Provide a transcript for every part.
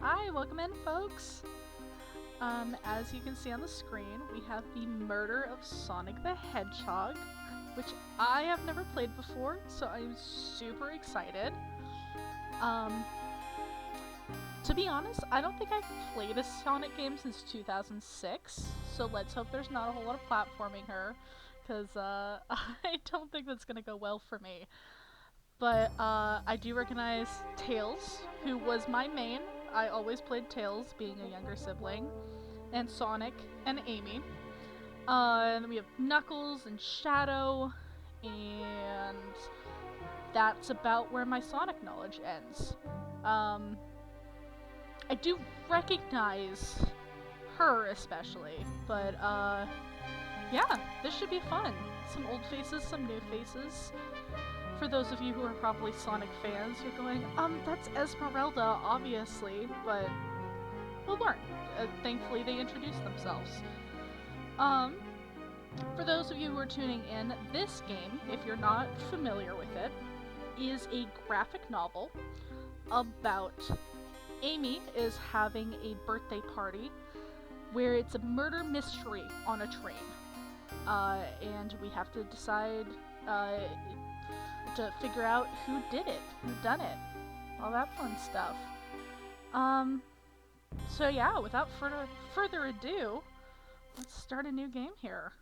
Hi, welcome in, folks. As you can see on the screen, we have the murder of Sonic the Hedgehog, which I have never played before, so I'm super excited. To be honest, I don't think I've played a Sonic game since 2006, so let's hope there's not a whole lot of platforming her, because I don't think that's gonna go well for me. But I do recognize Tails, who was my main. I always played Tails, being a younger sibling, and Sonic and Amy. And then we have Knuckles and Shadow, and that's about where my Sonic knowledge ends. I do recognize her especially, but yeah, this should be fun. Some old faces, some new faces. For those of you who are probably Sonic fans, you're going, that's Esmeralda, obviously, but we'll learn. Thankfully, they introduced themselves. For those of you who are tuning in, this game, if you're not familiar with it, is a graphic novel about Amy is having a birthday party where it's a murder mystery on a train. And we have to decide to figure out who did it, who done it, all that fun stuff. So yeah, without further ado, let's start a new game here.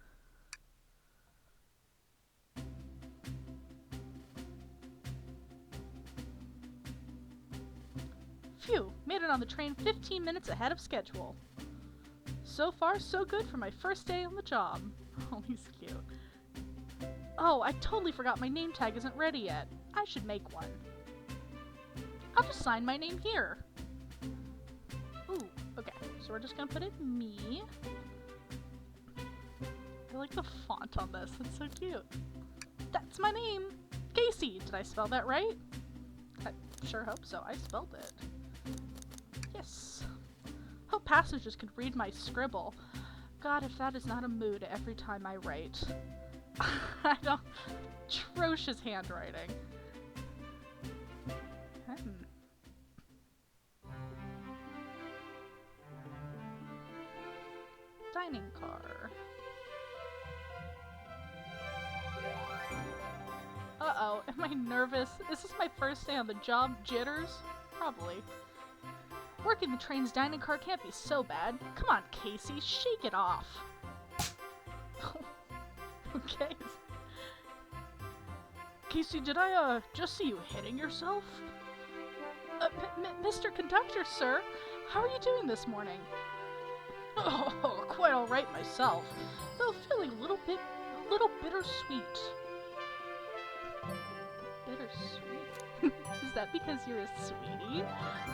Phew, made it on the train 15 minutes ahead of schedule. So far, so good for my first day on the job. Oh, he's cute. Oh, I totally forgot my name tag isn't ready yet. I should make one. I'll just sign my name here. Ooh, okay. So we're just gonna put it me. I like the font on this. It's so cute. That's my name. Kaycee. Did I spell that right? I sure hope so. I spelled it. Yes. Hope passengers could read my scribble. God, if that is not a mood every time I write. I don't... Atrocious handwriting. Dining car. Uh-oh, am I nervous? Is this my first day on the job? Jitters? Probably. Working the train's dining car can't be so bad. Come on, Kaycee, shake it off. Okay. Kaycee, did I, just see you hitting yourself? Mr. Conductor, sir, how are you doing this morning? Oh, quite alright myself, though feeling a little bittersweet. Bittersweet? Is that because you're a sweetie?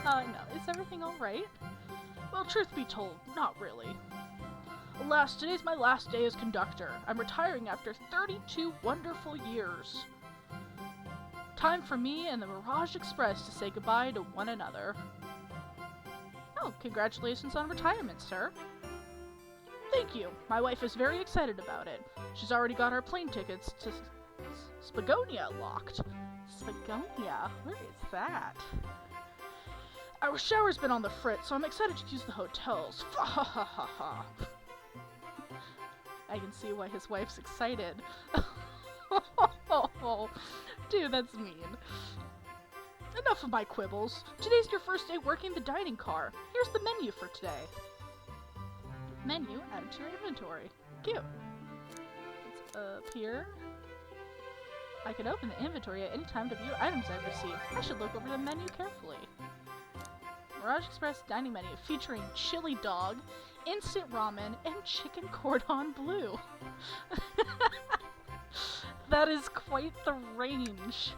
No, is everything alright? Well, truth be told, not really. Alas, today's my last day as conductor. I'm retiring after 32 wonderful years. Time for me and the Mirage Express to say goodbye to one another. Oh, congratulations on retirement, sir. Thank you. My wife is very excited about it. She's already got our plane tickets to Spagonia locked. Spagonia? Where is that? Our shower's been on the fritz, so I'm excited to use the hotels. Ha ha ha ha. I can see why his wife's excited. Dude, that's mean. Enough of my quibbles. Today's your first day working the dining car. Here's the menu for today. Menu added to your inventory. Cute. It's up here. I can open the inventory at any time to view items I've received. I should look over the menu carefully. Mirage Express dining menu featuring chili dog, instant ramen, and chicken cordon bleu. That is quite the range.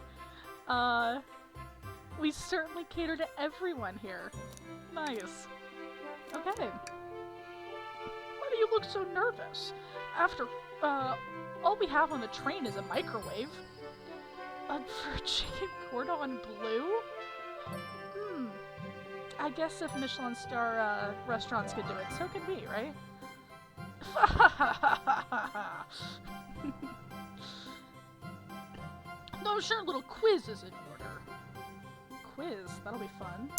We certainly cater to everyone here. Nice. Okay. Why do you look so nervous? After, all we have on the train is a microwave. For chicken cordon bleu? I guess if Michelin star, restaurants could do it, so could we, right? No, I'm sure a little quiz is in order. Quiz, that'll be fun.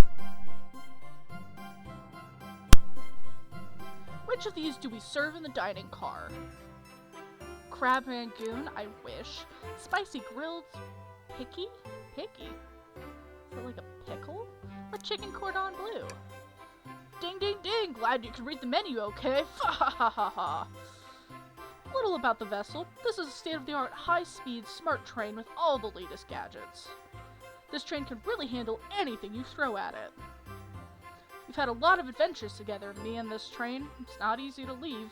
Which of these do we serve in the dining car? Crab rangoon, I wish. Spicy grilled picky? Picky? Is it like a pickle? Or chicken cordon bleu? Ding ding ding! Glad you can read the menu, okay? Ha ha ha ha! Little about the vessel. This is a state-of-the-art, high-speed, smart train with all the latest gadgets. This train can really handle anything you throw at it. We've had a lot of adventures together, me and this train. It's not easy to leave.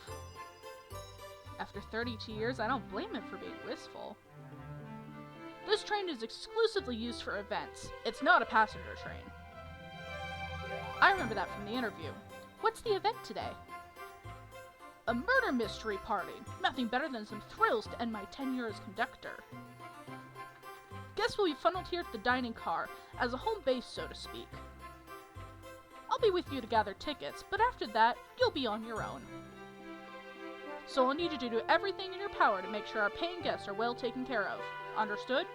After 32 years, I don't blame him for being wistful. This train is exclusively used for events. It's not a passenger train. I remember that from the interview. What's the event today? A murder mystery party. Nothing better than some thrills to end my tenure as conductor. Guests will be funneled here at the dining car, as a home base, so to speak. I'll be with you to gather tickets, but after that, you'll be on your own. So I'll need you to do everything in your power to make sure our paying guests are well taken care of. Understood?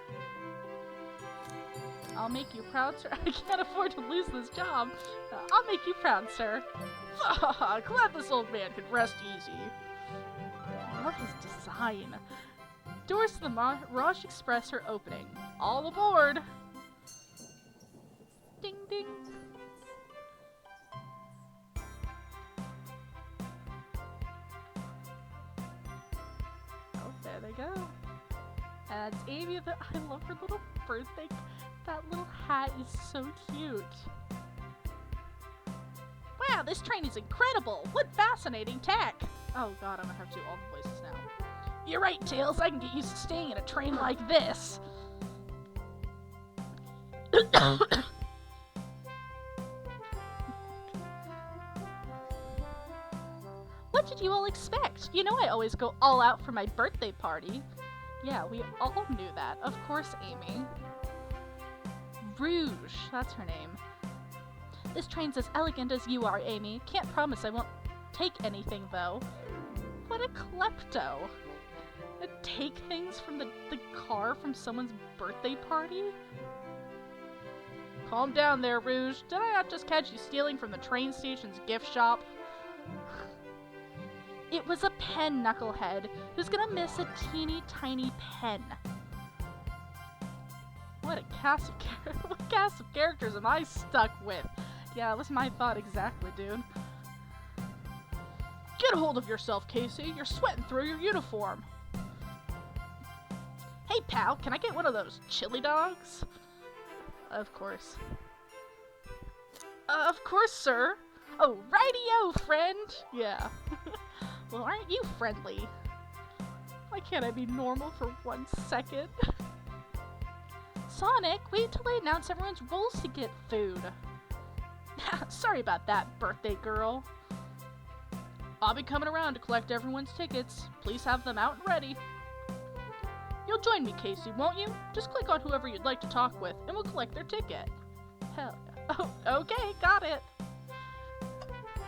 I'll make you proud, sir. I can't afford to lose this job. I'll make you proud, sir. Glad this old man can rest easy. I love his design. Doors to the Mirage Express are opening. All aboard! Ding ding. Oh, there they go. And it's Amy. I love her little birthday. That little hat is so cute. Wow, this train is incredible! What fascinating tech! Oh god, I'm gonna have to do all the voices now. You're right, Tails. I can get used to staying in a train like this. What did you all expect? You know I always go all out for my birthday party. Yeah, we all knew that. Of course, Amy. Rouge, that's her name. This train's as elegant as you are, Amy. Can't promise I won't take anything, though. What a klepto. Take things from the car from someone's birthday party? Calm down there, Rouge. Did I not just catch you stealing from the train station's gift shop? It was a pen, Knucklehead. Who's gonna miss a teeny tiny pen? What cast of characters am I stuck with? Yeah, that was my thought exactly, dude. Get a hold of yourself, Kaycee. You're sweating through your uniform. Hey, pal, can I get one of those chili dogs? Of course. Of course, sir. Oh, righty-o, friend. Yeah. Well, aren't you friendly? Why can't I be normal for 1 second? Sonic, wait till I announce everyone's roles to get food. Sorry about that, birthday girl. I'll be coming around to collect everyone's tickets. Please have them out and ready. You'll join me, Kaycee, won't you? Just click on whoever you'd like to talk with, and we'll collect their ticket. Hell yeah. Oh, okay, got it.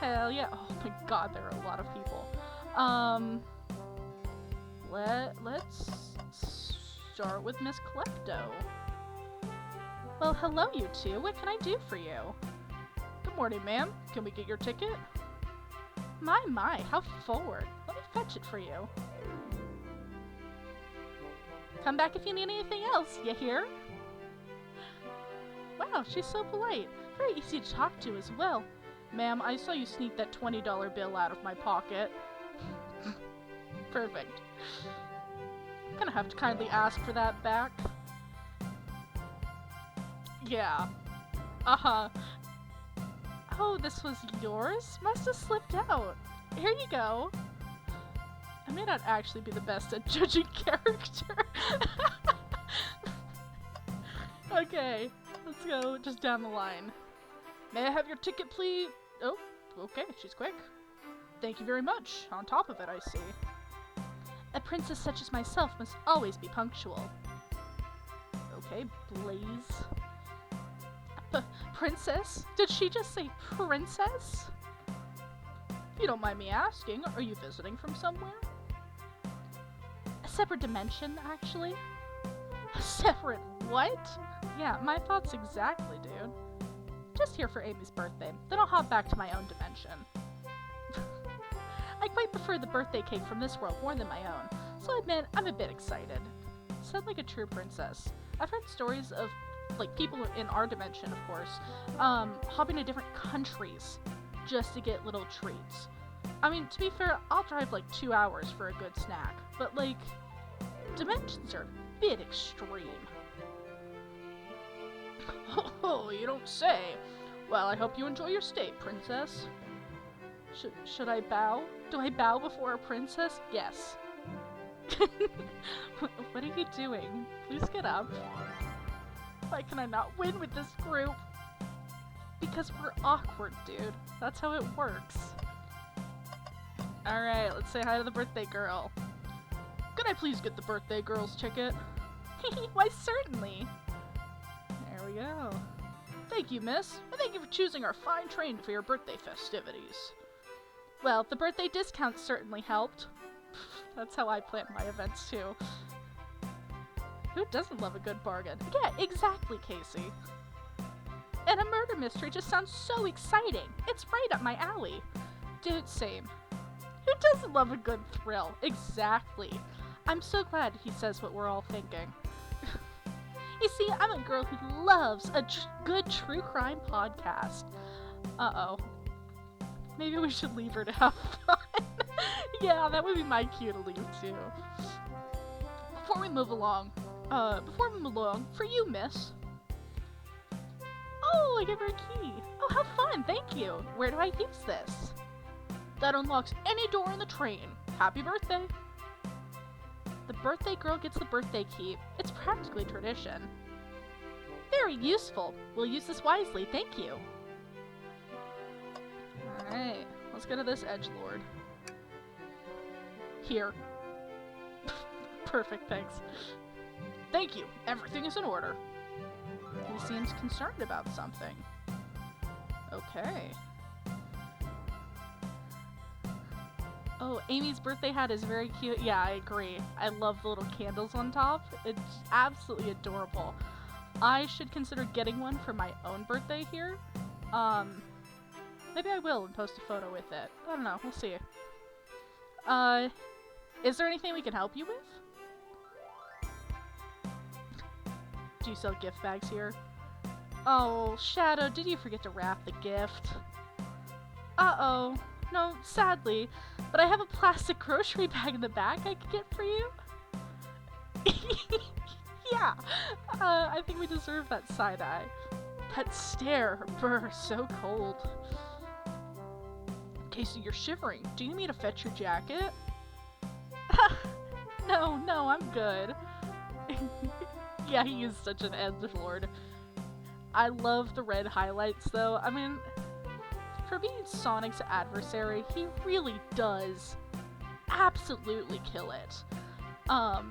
Hell yeah. Oh my god, there are a lot of people. Let's start with Miss Klepto. Well, hello, you two. What can I do for you? Good morning, ma'am. Can we get your ticket? My, how forward. Let me fetch it for you. Come back if you need anything else, you hear? Wow, she's so polite. Very easy to talk to as well. Ma'am, I saw you sneak that $20 bill out of my pocket. Perfect. I'm gonna have to kindly ask for that back. Yeah. Uh-huh. Oh, this was yours? Must have slipped out. Here you go. I may not actually be the best at judging character. Okay, let's go just down the line. May I have your ticket, please? Oh, okay, she's quick. Thank you very much. On top of it, I see. A princess such as myself must always be punctual. Okay, Blaze. Princess? Did she just say princess? If you don't mind me asking, are you visiting from somewhere? A separate dimension, actually. A separate what? Yeah, my thoughts exactly, dude. Just here for Amy's birthday, then I'll hop back to my own dimension. I quite prefer the birthday cake from this world more than my own, so I admit I'm a bit excited. Sound like a true princess. I've heard stories of, like, people in our dimension, of course, hopping to different countries just to get little treats. I mean, to be fair, I'll drive like 2 hours for a good snack, but like, dimensions are a bit extreme. Oh, you don't say. Well, I hope you enjoy your stay, princess. Should I bow? Do I bow before a princess? Yes. What are you doing? Please get up. Why can I not win with this group? Because we're awkward, dude. That's how it works. Alright, let's say hi to the birthday girl. Could I please get the birthday girl's ticket? Why, certainly. There we go. Thank you, miss. And thank you for choosing our fine train for your birthday festivities. Well, the birthday discounts certainly helped. That's how I plan my events, too. Who doesn't love a good bargain? Yeah, exactly, Kaycee. And a murder mystery just sounds so exciting. It's right up my alley. Dude, same. Who doesn't love a good thrill? Exactly. I'm so glad he says what we're all thinking. You see, I'm a girl who loves a good true crime podcast. Uh-oh. Maybe we should leave her to have fun. Yeah, that would be my cue to leave, too. Before we move along, for you, miss. Oh, I give her a key. Oh, how fun, thank you. Where do I use this? That unlocks any door in the train. Happy birthday. The birthday girl gets the birthday keep. It's practically tradition. Very useful. We'll use this wisely, thank you. Alright, let's go to this edgelord. Here. Perfect, thanks. Thank you. Everything is in order. He seems concerned about something. Okay. Oh, Amy's birthday hat is very cute. Yeah, I agree. I love the little candles on top. It's absolutely adorable. I should consider getting one for my own birthday here. Maybe I will and post a photo with it. I don't know. We'll see. Is there anything we can help you with? Do you sell gift bags here? Oh, Shadow, did you forget to wrap the gift? Uh-oh. No, sadly. But I have a plastic grocery bag in the back I could get for you. Yeah. I think we deserve that side-eye. That stare. Brr, so cold. Kaycee, you're shivering. Do you need me to fetch your jacket? No, I'm good. Yeah, he is such an edgelord. I love the red highlights, though. I mean, for being Sonic's adversary, he really does absolutely kill it. I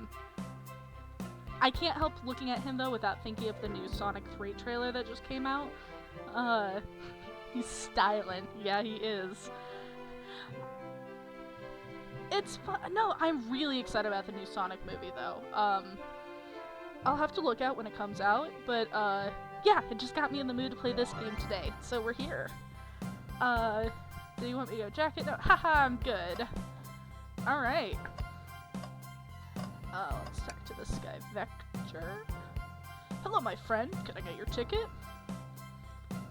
can't help looking at him, though, without thinking of the new Sonic 3 trailer that just came out. He's styling. Yeah, he is. It's fun. No, I'm really excited about the new Sonic movie, though. I'll have to look out when it comes out, but, yeah, it just got me in the mood to play this game today, so we're here. Do you want me to go jacket? No, haha, I'm good. Alright. Let's talk to this guy, Vector. Hello, my friend. Can I get your ticket?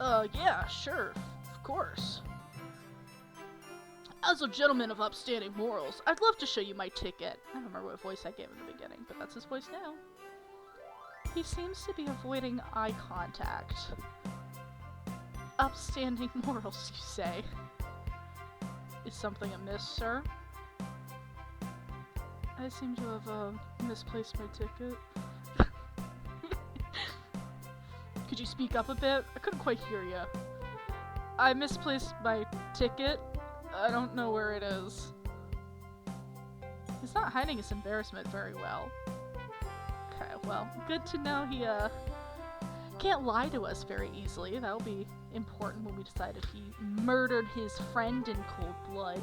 Yeah, sure. Of course. As a gentleman of upstanding morals, I'd love to show you my ticket. I don't remember what voice I gave in the beginning, but that's his voice now. He seems to be avoiding eye contact. Upstanding morals, you say? Is something amiss, sir? I seem to have, misplaced my ticket. Could you speak up a bit? I couldn't quite hear you. I misplaced my ticket. I don't know where it is. He's not hiding his embarrassment very well. Okay, well, good to know he, can't lie to us very easily. That'll be important when we decide if he murdered his friend in cold blood.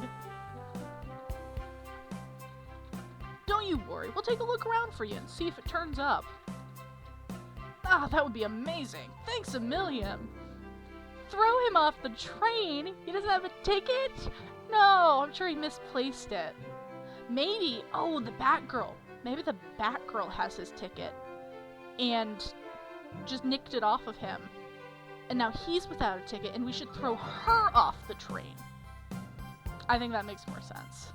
Don't you worry, we'll take a look around for you and see if it turns up. Ah, that would be amazing. Thanks a million. Throw him off the train? He doesn't have a ticket? No, I'm sure he misplaced it. Maybe, oh, the Batgirl. Maybe the Batgirl has his ticket and just nicked it off of him. And now he's without a ticket and we should throw her off the train. I think that makes more sense.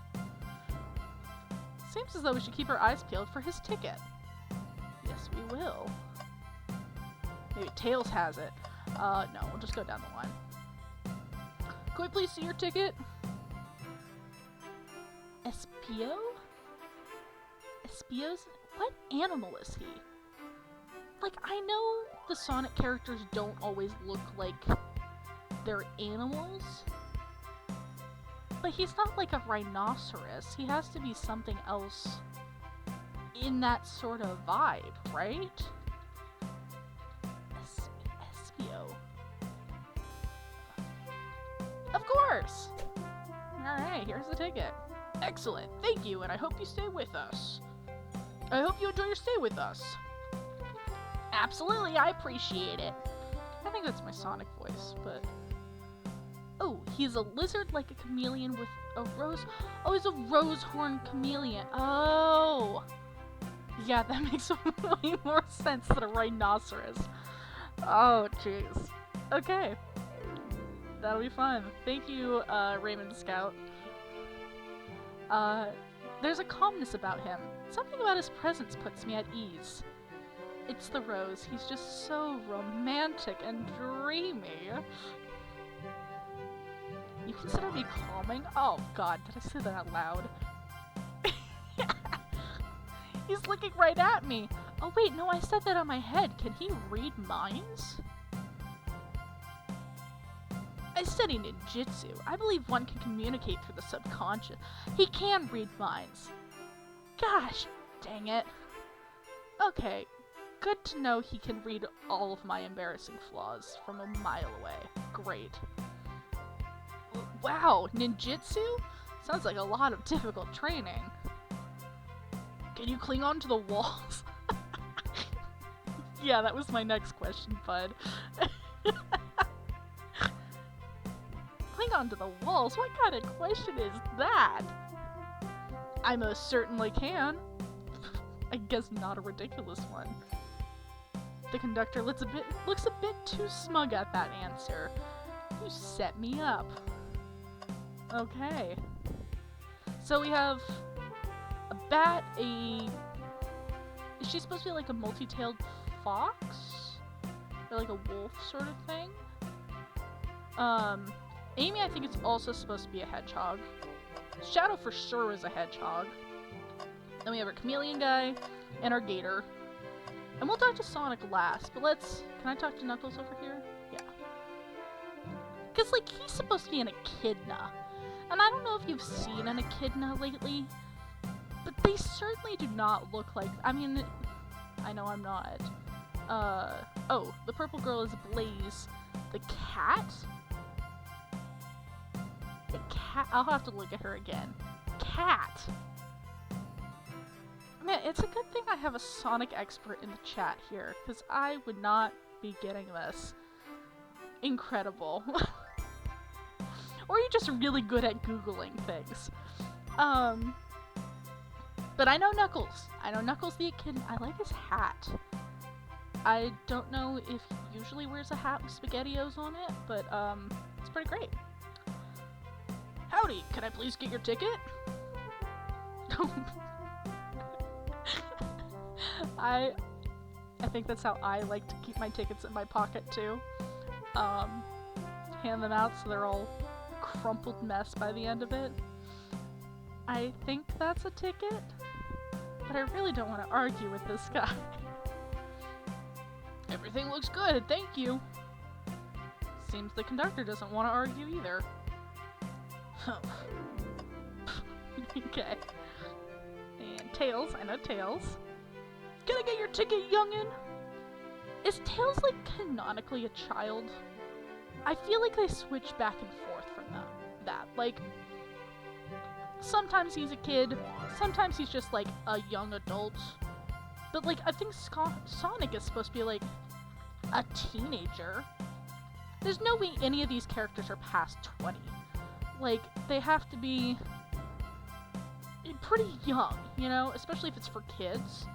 Seems as though we should keep our eyes peeled for his ticket. Yes, we will. Maybe Tails has it. No, we'll just go down the line. Could we please see your ticket? Espio? Espio's? What animal is he? Like, I know the Sonic characters don't always look like they're animals, but he's not like a rhinoceros. He has to be something else in that sort of vibe, right? Espio. Of course! Alright, here's the ticket. Excellent, thank you, and I hope you stay with us. I hope you enjoy your stay with us. Absolutely, I appreciate it. I think that's my Sonic voice, but... Oh, he's a lizard like a chameleon with a rose... Oh, he's a rose horn chameleon. Oh! Yeah, that makes way more sense than a rhinoceros. Oh, jeez. Okay. That'll be fun. Thank you, Raymond Scout. There's a calmness about him. Something about his presence puts me at ease. It's the rose. He's just so romantic and dreamy. You consider me calming? Oh god, did I say that out loud? He's looking right at me. Oh wait, no, I said that on my head. Can he read minds? I study ninjutsu. I believe one can communicate through the subconscious. He can read minds. Gosh, dang it. Okay, good to know he can read all of my embarrassing flaws from a mile away. Great. Wow, ninjutsu? Sounds like a lot of difficult training. Can you cling on to the walls? Yeah, that was my next question, bud. Cling on to the walls? What kind of question is that? I most certainly can. I guess not a ridiculous one. The conductor looks a bit too smug at that answer. You set me up. Okay. So we have a bat, is she supposed to be like a multi-tailed fox? Or like a wolf sort of thing? Amy, I think it's also supposed to be a hedgehog. Shadow for sure is a hedgehog. Then we have our chameleon guy and our gator. And we'll talk to Sonic last, but can I talk to Knuckles over here? Yeah. Because, like, he's supposed to be an echidna. And I don't know if you've seen an echidna lately, but they certainly do not look like, I mean, I know I'm not. Oh, the purple girl is Blaze. The cat? The cat, I'll have to look at her again. Cat! Man, it's a good thing I have a Sonic expert in the chat here, because I would not be getting this. Incredible. Or you're just really good at Googling things. But I know Knuckles. I know Knuckles the Echidna. I like his hat. I don't know if he usually wears a hat with SpaghettiOs on it, but it's pretty great. Howdy, can I please get your ticket? I think that's how I like to keep my tickets in my pocket too. Hand them out so they're all crumpled mess by the end of it. I think that's a ticket, but I really don't want to argue with this guy. Everything looks good, thank you. Seems the conductor doesn't want to argue either. Okay. And Tails, I know Tails. Can I get your ticket, youngin? Is Tails, like, canonically a child? I feel like they switch back and forth from that. Like, sometimes he's a kid, sometimes he's just, like, a young adult. But, like, I think Sonic is supposed to be, like, a teenager. There's no way any of these characters are past 20. Like, they have to be pretty young, you know? Especially if it's for kids.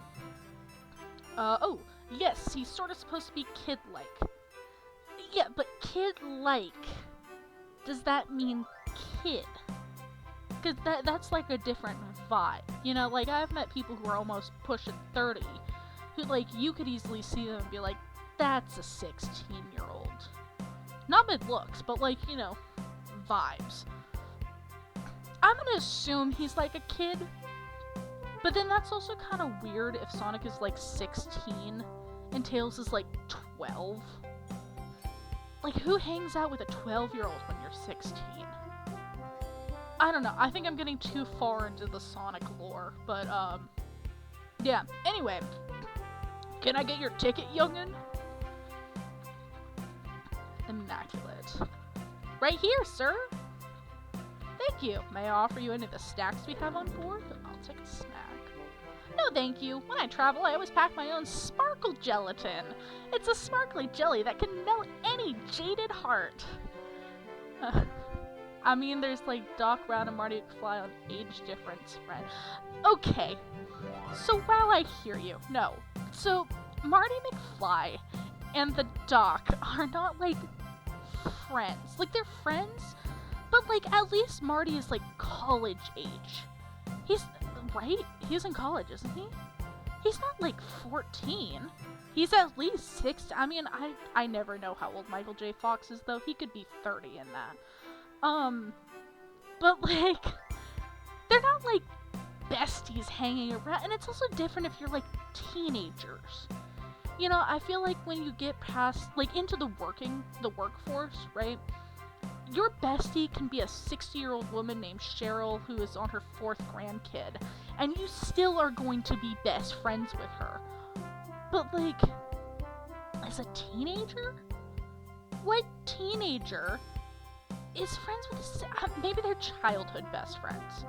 Oh, yes, he's sort of supposed to be kid-like. Yeah, but kid-like, does that mean kid? Because that's like a different vibe, you know? Like, I've met people who are almost pushing 30, who, like, you could easily see them and be like, that's a 16-year-old. Not with looks, but, like, you know, vibes. I'm gonna assume he's, like, a kid. But then that's also kind of weird if Sonic is, like, 16 and Tails is, like, 12. Like, who hangs out with a 12-year-old when you're 16? I don't know. I think I'm getting too far into the Sonic lore. But, yeah. Anyway. Can I get your ticket, youngin? Immaculate. Right here, sir! Thank you. May I offer you any of the snacks we have on board? I'll take a snack. No, thank you. When I travel, I always pack my own sparkle gelatin. It's a sparkly jelly that can melt any jaded heart. I mean, there's like Doc Brown and Marty McFly on age difference, friend. Okay. So while I hear you, no. So Marty McFly and the Doc are not like friends. Like, they're friends, but like at least Marty is like college age. He's right? He's in college, isn't he? He's not like 14. He's at least 6. I mean, I never know how old Michael J. Fox is, though. He could be 30 in that. But like, they're not like besties hanging around, and it's also different if you're like teenagers. You know, I feel like when you get past, like, into the workforce, right? Your bestie can be a 60-year-old woman named Cheryl who is on her 4th grandkid, and you still are going to be best friends with her. But, like, as a teenager? What teenager is friends with maybe they're childhood best friends?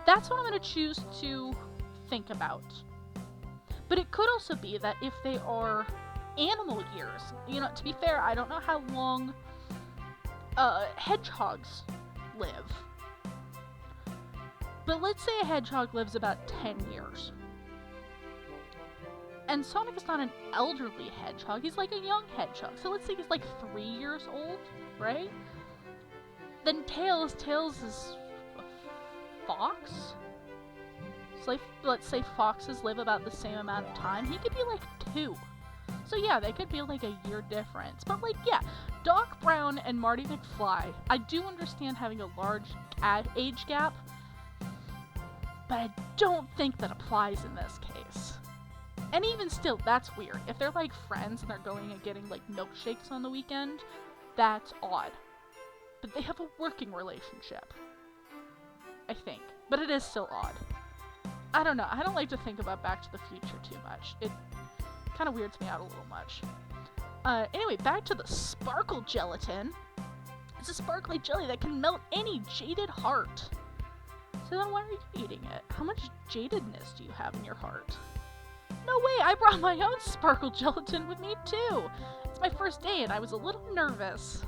That's what I'm going to choose to think about. But it could also be that if they are animal years, you know, to be fair, I don't know how long hedgehogs live. But let's say a hedgehog lives about 10 years. And Sonic is not an elderly hedgehog, he's like a young hedgehog. So let's say he's like 3 years old, right? Then Tails is a fox? So like, let's say foxes live about the same amount of time. He could be like 2. So yeah, they could be like a year difference. But like, yeah, Doc Brown and Marty McFly, I do understand having a large age gap, but I don't think that applies in this case. And even still, that's weird. If they're like friends and they're going and getting like milkshakes on the weekend, that's odd. But they have a working relationship, I think. But it is still odd. I don't know. I don't like to think about Back to the Future too much. It kind of weirds me out a little much. Anyway, back to the sparkle gelatin. It's a sparkly jelly that can melt any jaded heart. So then why are you eating it? How much jadedness do you have in your heart? No way, I brought my own sparkle gelatin with me too. It's my first day and I was a little nervous.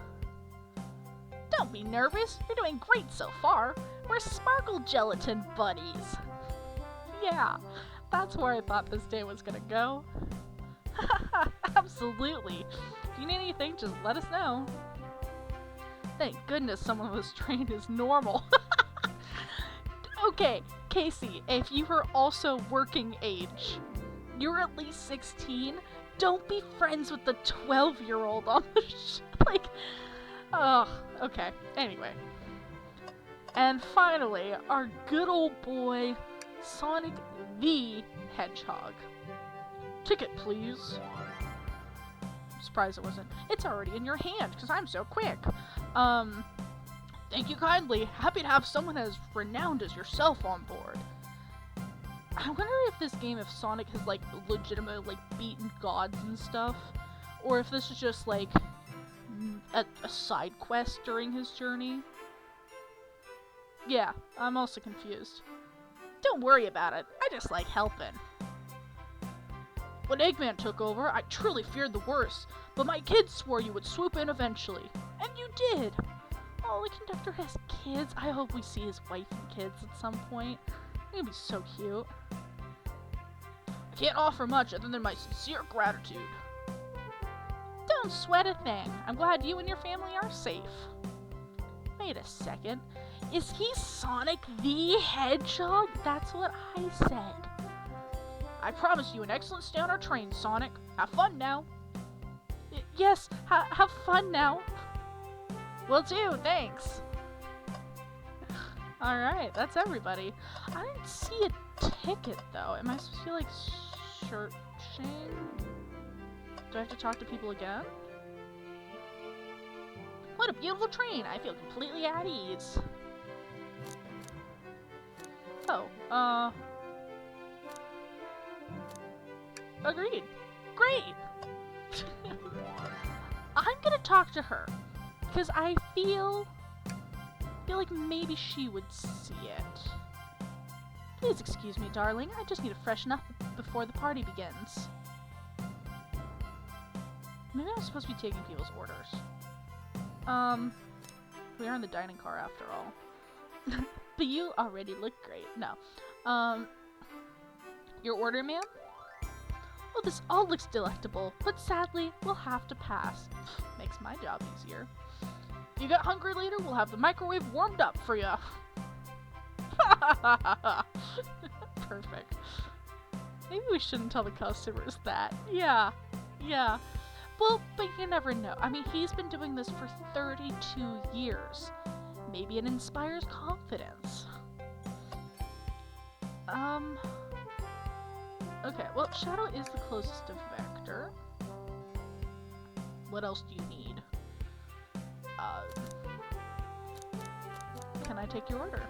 Don't be nervous. You're doing great so far. We're sparkle gelatin buddies. Yeah, that's where I thought this day was gonna go. Absolutely. If you need anything, just let us know. Thank goodness someone was trained as normal. Okay, Kaycee, if you are also working age, you're at least 16, don't be friends with the 12-year-old on the like, oh, okay, anyway. And finally, our good old boy, Sonic the Hedgehog. Ticket, please. I'm surprised it wasn't. It's already in your hand, because I'm so quick. Thank you kindly. Happy to have someone as renowned as yourself on board. I wonder if this game, if Sonic has, like, legitimately, like, beaten gods and stuff, or if this is just, like, a side quest during his journey. Yeah, I'm also confused. Don't worry about it. I just like helping. When Eggman took over, I truly feared the worst, but my kids swore you would swoop in eventually. And you did! Oh, the conductor has kids. I hope we see his wife and kids at some point. It'd be so cute. I can't offer much other than my sincere gratitude. Don't sweat a thing. I'm glad you and your family are safe. Wait a second. Is he Sonic the Hedgehog? That's what I said. I promise you an excellent stay on our train, Sonic. Have fun now. Yes, have fun now. Will do, thanks. Alright, that's everybody. I didn't see a ticket, though. Am I supposed to be, like, searching? Do I have to talk to people again? What a beautiful train! I feel completely at ease. Oh, agreed. Great! I'm gonna talk to her, because I feel like maybe she would see it. Please excuse me, darling. I just need to freshen up before the party begins. Maybe I'm supposed to be taking people's orders. We are in the dining car after all. But you already look great. No. Your order, ma'am? Well, this all looks delectable, but sadly, we'll have to pass. Makes my job easier. If you get hungry later, we'll have the microwave warmed up for you. Perfect. Maybe we shouldn't tell the customers that. Yeah. Well, but you never know. I mean, he's been doing this for 32 years. Maybe it inspires confidence. Um, okay, well, Shadow is the closest to Vector. What else do you need? Can I take your order?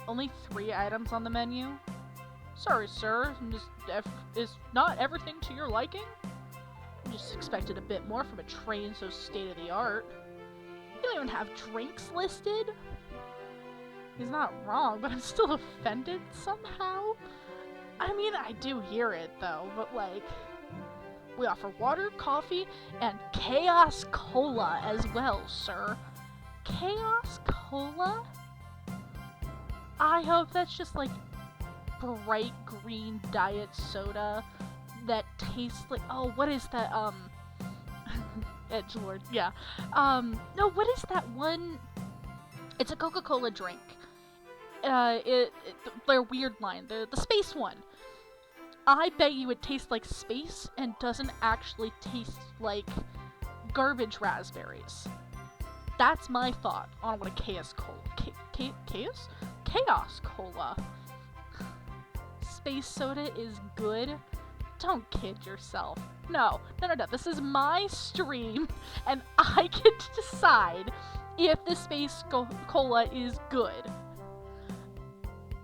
Only 3 items on the menu? Sorry, sir. Is not everything to your liking? I just expected a bit more from a train so state-of-the-art. You don't even have drinks listed? He's not wrong, but I'm still offended somehow. I mean, I do hear it, though, but like... We offer water, coffee, and Chaos Cola as well, sir. Chaos Cola? I hope that's just like bright green diet soda that tastes like, oh, what is that, Edgelord, yeah. No, what is that one? It's a Coca-Cola drink. Their weird line, the space one. I bet you it tastes like space and doesn't actually taste like garbage raspberries. That's my thought on what a Chaos Cola. Chaos Cola. Space soda is good. Don't kid yourself. No. This is my stream, and I get to decide if the space cola is good.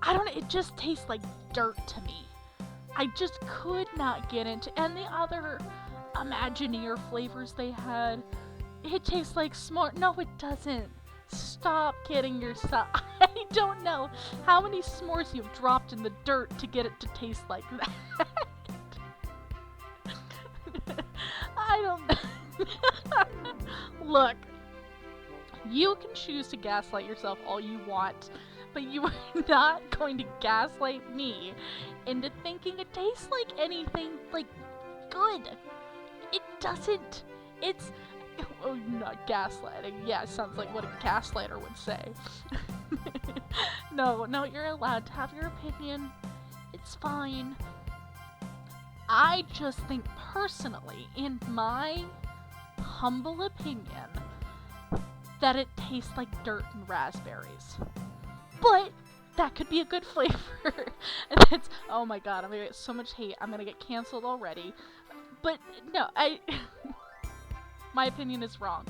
I don't know. It just tastes like dirt to me. I just could not get into, and the other Imagineer flavors they had, it tastes like s'more. No, it doesn't. Stop kidding yourself. I don't know how many s'mores you've dropped in the dirt to get it to taste like that. I don't Look, you can choose to gaslight yourself all you want, but you are not going to gaslight me into thinking it tastes like anything, like, good. It doesn't. It's... Oh, not gaslighting. Yeah, it sounds like what a gaslighter would say. No, you're allowed to have your opinion. It's fine. I just think personally, in my humble opinion, that it tastes like dirt and raspberries. But that could be a good flavor. And that's, oh my god, I'm gonna get so much hate. I'm gonna get canceled already. But no, my opinion is wrong.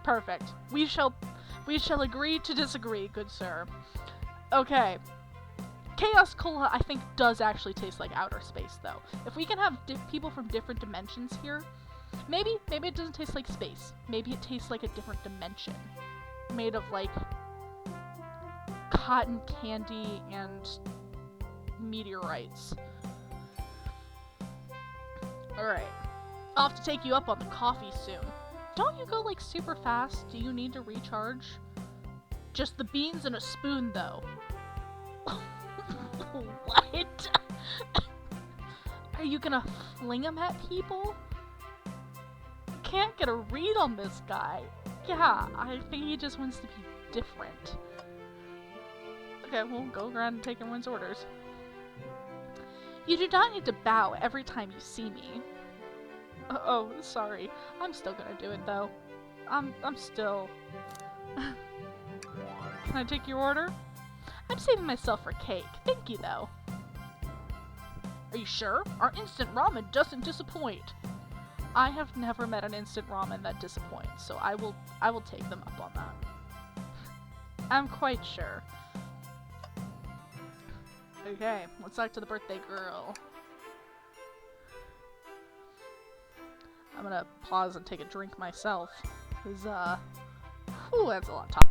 Perfect. We shall agree to disagree, good sir. Okay. Chaos Cola, I think, does actually taste like outer space, though. If we can have people from different dimensions here, maybe it doesn't taste like space. Maybe it tastes like a different dimension. Made of, like, cotton candy and meteorites. Alright. I'll have to take you up on the coffee soon. Don't you go, like, super fast? Do you need to recharge? Just the beans and a spoon, though. What? Are you gonna fling them at people? Can't get a read on this guy. Yeah, I think he just wants to be different. Okay, we'll go around and take everyone's orders. You do not need to bow every time you see me. Oh, sorry. I'm still gonna do it, though. I'm still... Can I take your order? I'm saving myself for cake. Thank you, though. Are you sure? Our instant ramen doesn't disappoint. I have never met an instant ramen that disappoints, so I will take them up on that. I'm quite sure. Okay, let's talk to the birthday girl. I'm gonna pause and take a drink myself, cause whew, that's a lot of talk.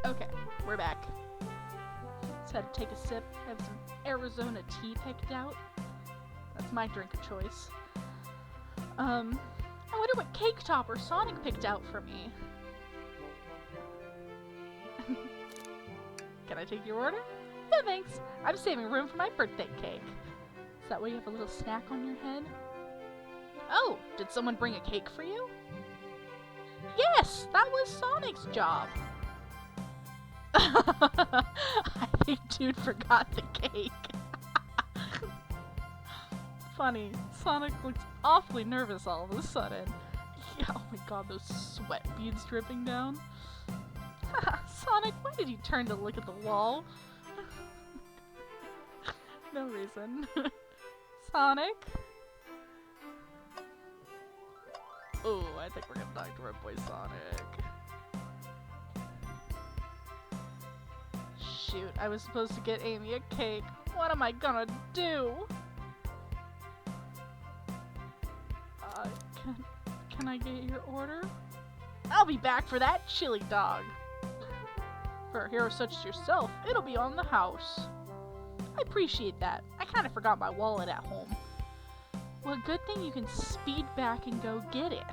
Okay, we're back. Just had to take a sip. I have some Arizona tea picked out. That's my drink of choice. I wonder what Cake Top or Sonic picked out for me. Can I take your order? No thanks. I'm saving room for my birthday cake. Is that why you have a little snack on your head? Oh, did someone bring a cake for you? Yes, that was Sonic's job. I think dude forgot the cake. Funny, Sonic looks awfully nervous all of a sudden. Yeah, oh my god, those sweat beads dripping down. Sonic, why did you turn to look at the wall? No reason. Sonic? Oh, I think we're gonna talk to our boy Sonic. Shoot, I was supposed to get Amy a cake. What am I gonna do? Can I get your order? I'll be back for that chili dog. For a hero such as yourself, it'll be on the house. I appreciate that. I kind of forgot my wallet at home. Well, good thing you can speed back and go get it.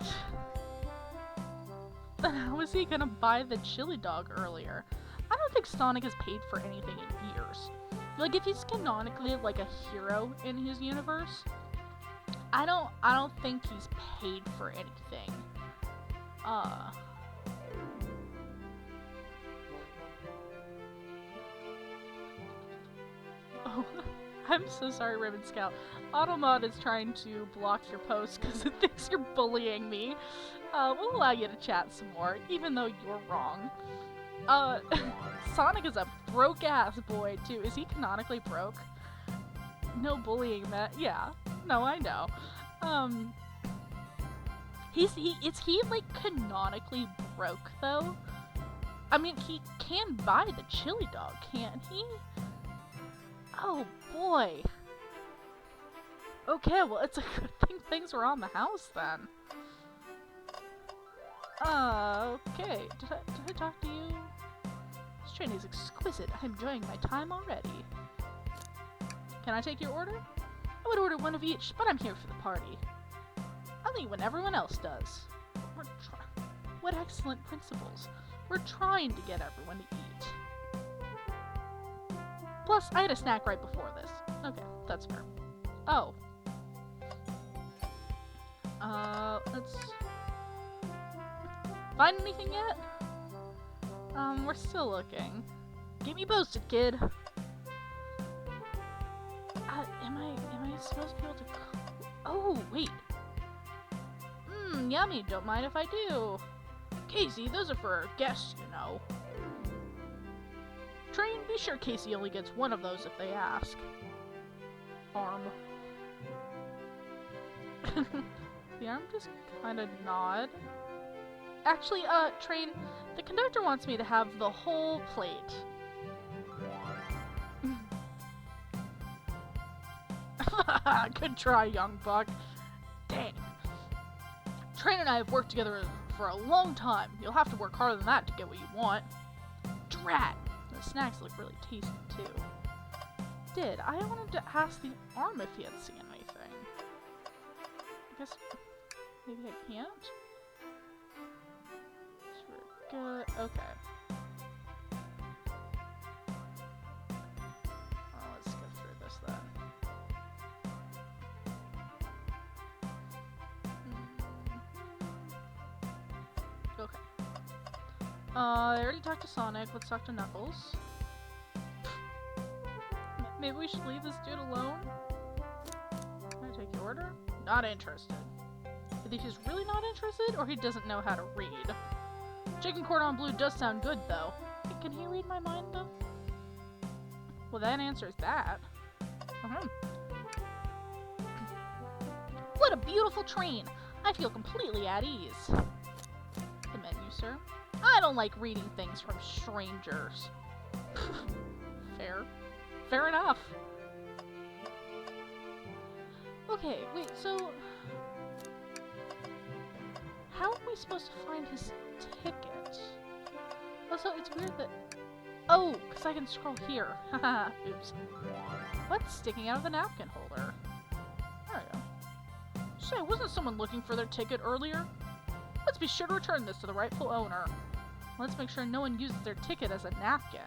Then how was he gonna buy the chili dog earlier? I don't think Sonic has paid for anything in years. Like, if he's canonically like a hero in his universe, I don't think he's paid for anything. Oh, I'm so sorry, Ribbon Scout. Automod is trying to block your post because it thinks you're bullying me. We'll allow you to chat some more, even though you're wrong. Sonic is a broke-ass boy, too. Is he canonically broke? No bullying, Matt. Yeah. No, I know. Is he, like, canonically broke, though? I mean, he can buy the chili dog, can't he? Oh, boy. Okay, well, it's a good thing things were on the house, then. Okay. Did I talk to you? This train is exquisite. I'm enjoying my time already. Can I take your order? I would order one of each, but I'm here for the party. I'll eat when everyone else does. What excellent principles. We're trying to get everyone to eat. Plus, I had a snack right before this. Okay, that's fair. Oh. Let's... Find anything yet? We're still looking. Keep me posted, kid. Am I supposed to be able to... Oh, wait. Yummy. Don't mind if I do. Kaycee, those are for our guests, you know. Train, be sure Kaycee only gets one of those if they ask. Arm. The arm just kind of nod. Actually, Train, the conductor wants me to have the whole plate. Good try, young buck. Dang. Train and I have worked together for a long time. You'll have to work harder than that to get what you want. Drat! The snacks look really tasty, too. I wanted to ask the arm if he had seen anything. I guess maybe I can't? Good. Okay. Let's get through this then. Okay. I already talked to Sonic. Let's talk to Knuckles. Maybe we should leave this dude alone? Can I take your order? Not interested. I think he's really not interested, or he doesn't know how to read. Chicken cordon bleu does sound good, though. Can he read my mind, though? Well, that answers that. What a beautiful train! I feel completely at ease. The menu, sir. I don't like reading things from strangers. Fair. Fair enough. Okay, wait, so... How are we supposed to find his ticket? Also, it's weird that... Oh, because I can scroll here. Haha, oops. What's sticking out of the napkin holder? There we go. Say, wasn't someone looking for their ticket earlier? Let's be sure to return this to the rightful owner. Let's make sure no one uses their ticket as a napkin.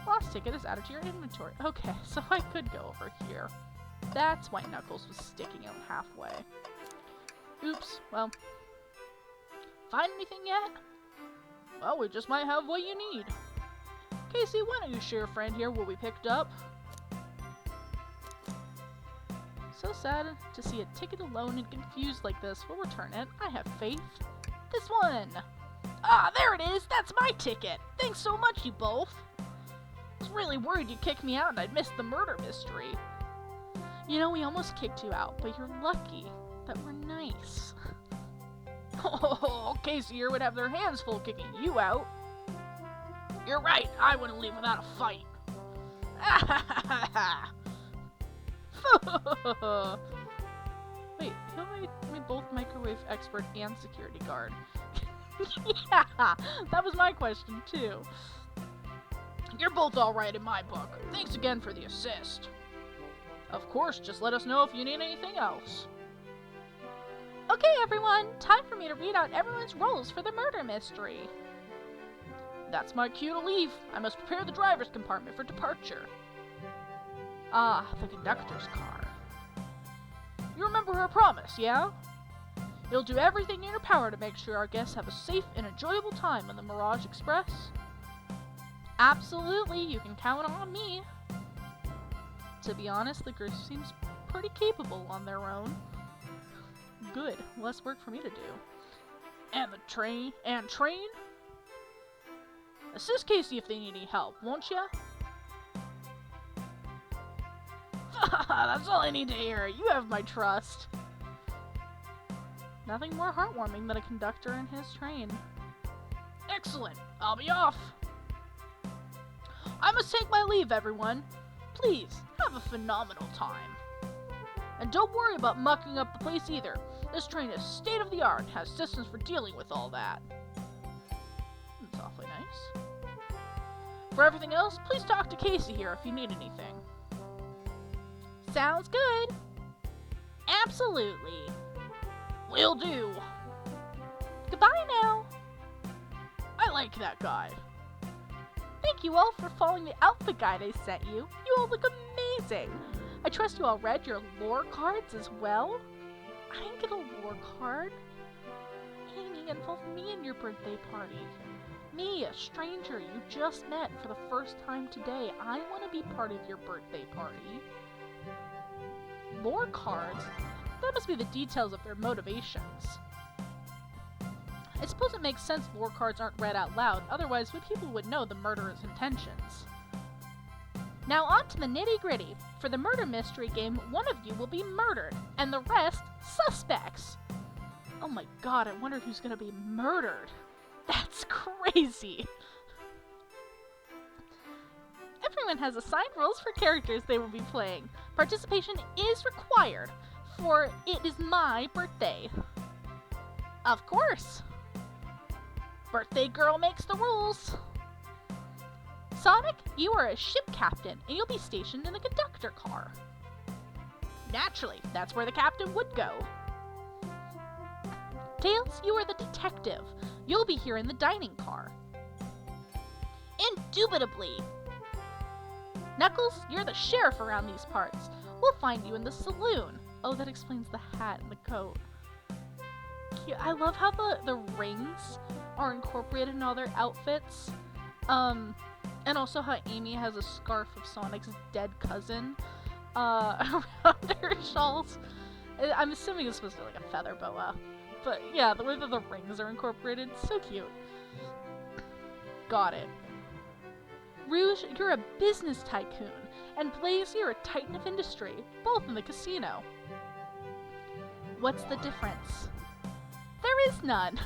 Lost ticket is added to your inventory. Okay, so I could go over here. That's why Knuckles was sticking out halfway. Oops, well. Find anything yet? Well, we just might have what you need. Kaycee, why don't you share a friend here what we picked up? So sad to see a ticket alone and confused like this. We'll return it. I have faith. This one! Ah, there it is! That's my ticket! Thanks so much, you both! I was really worried you'd kick me out and I'd miss the murder mystery. You know, we almost kicked you out, but you're lucky that we're nice. Oh, Kaycee here would have their hands full kicking you out. You're right, I wouldn't leave without a fight. Wait, who am I both microwave expert and security guard? Yeah, that was my question too. You're both alright in my book. Thanks again for the assist. Of course, just let us know if you need anything else. Okay, everyone, time for me to read out everyone's roles for the murder mystery. That's my cue to leave. I must prepare the driver's compartment for departure. Ah, the conductor's car. You remember our promise, yeah? You'll do everything in your power to make sure our guests have a safe and enjoyable time on the Mirage Express. Absolutely, you can count on me. To be honest, the group seems pretty capable on their own. Good, less work for me to do. And the train? Assist Kaycee if they need any help, won't ya? That's all I need to hear. You have my trust. Nothing more heartwarming than a conductor and his train. Excellent. I'll be off. I must take my leave, everyone. Please, have a phenomenal time. And don't worry about mucking up the place either. This train is state-of-the-art and has systems for dealing with all that. That's awfully nice. For everything else, please talk to Kaycee here if you need anything. Sounds good. Absolutely. Will do. Goodbye now. I like that guy. Thank you all for following the outfit guide I sent you. You all look amazing. I trust you all read your lore cards as well. I didn't get a lore card. Amy, involve me in your birthday party. Me, a stranger you just met for the first time today. I want to be part of your birthday party. Lore cards? That must be the details of their motivations. I suppose it makes sense lore cards aren't read out loud, otherwise people would know the murderer's intentions. Now on to the nitty-gritty. For the murder mystery game, one of you will be murdered, and the rest, suspects. Oh my god, I wonder who's gonna be murdered. That's crazy! Everyone has assigned roles for characters they will be playing. Participation is required, for it is my birthday. Of course! Birthday girl makes the rules! Sonic, you are a ship captain, and you'll be stationed in the conductor car. Naturally, that's where the captain would go. Tails, you are the detective. You'll be here in the dining car. Indubitably! Knuckles, you're the sheriff around these parts. We'll find you in the saloon. Oh, that explains the hat and the coat. Cute. I love how the rings are incorporated in all their outfits. And also how Amy has a scarf of Sonic's dead cousin around her shawls. I'm assuming it's supposed to be like a feather boa. But yeah, the way that the rings are incorporated, so cute. Got it. Rouge, you're a business tycoon, and Blaze, you're a titan of industry, both in the casino. What's the difference? There is none.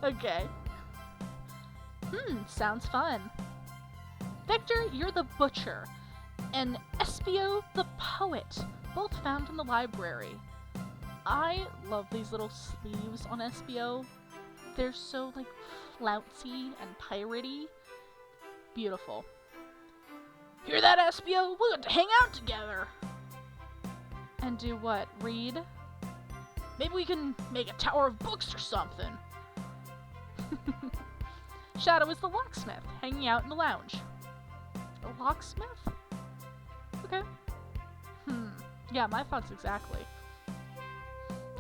Okay. Sounds fun. Victor, you're the butcher, and Espio, the poet, both found in the library. I love these little sleeves on Espio. They're so, like, flouncy and piratey. Beautiful. Hear that, Espio? We'll get to hang out together! And do what? Read? Maybe we can make a tower of books or something. Shadow is the locksmith, hanging out in the lounge. A locksmith? Okay. Yeah, my thoughts exactly.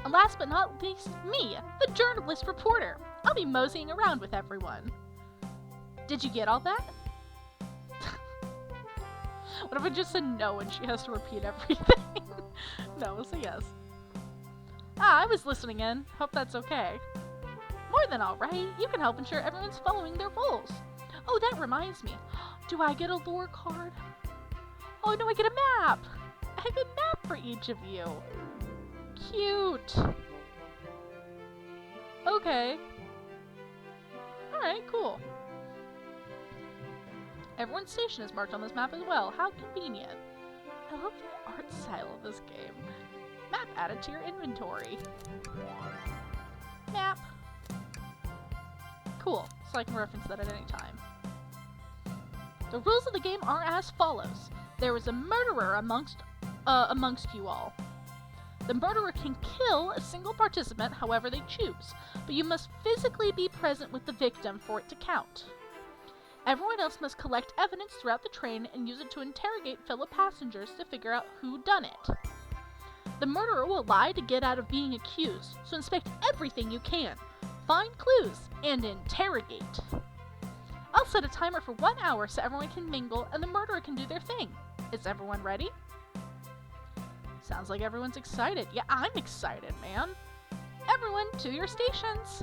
And last but not least, me, the journalist reporter. I'll be moseying around with everyone. Did you get all that? What if I just said no and she has to repeat everything? No, we'll say yes. I was listening in. Hope that's okay. More than all right. You can help ensure everyone's following their rules. Oh, that reminds me. Do I get a lore card? Oh, no, I get a map. I have a map for each of you. Cute. Okay. Alright, cool. Everyone's station is marked on this map as well. How convenient. I love the art style of this game. Map added to your inventory. Map. Cool, so I can reference that at any time. The rules of the game are as follows. There is a murderer amongst you all. The murderer can kill a single participant however they choose, but you must physically be present with the victim for it to count. Everyone else must collect evidence throughout the train and use it to interrogate fellow passengers to figure out who done it. The murderer will lie to get out of being accused, so inspect everything you can, find clues, and interrogate. I'll set a timer for 1 hour so everyone can mingle and the murderer can do their thing. Is everyone ready? Sounds like everyone's excited. Yeah, I'm excited, man. Everyone, to your stations.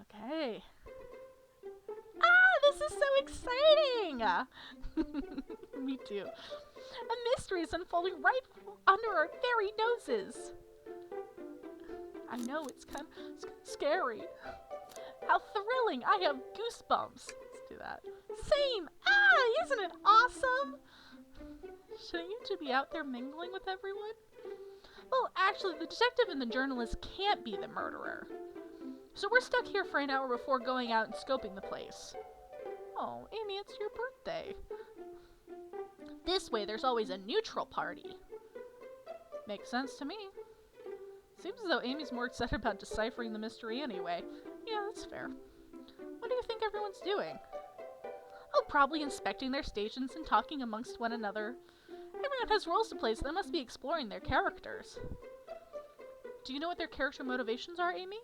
Okay. This is so exciting! Me too. A mystery is unfolding right under our very noses. I know, it's kind of scary. How thrilling! I have goosebumps. Let's do that. Same! Isn't it awesome? Shouldn't you two be out there mingling with everyone? Well, actually, the detective and the journalist can't be the murderer. So we're stuck here for an hour before going out and scoping the place. Oh, Amy, it's your birthday. This way, there's always a neutral party. Makes sense to me. Seems as though Amy's more excited about deciphering the mystery anyway. Yeah, that's fair. What do you think everyone's doing? Oh, probably inspecting their stations and talking amongst one another. Everyone has roles to play, so they must be exploring their characters. Do you know what their character motivations are, Amy?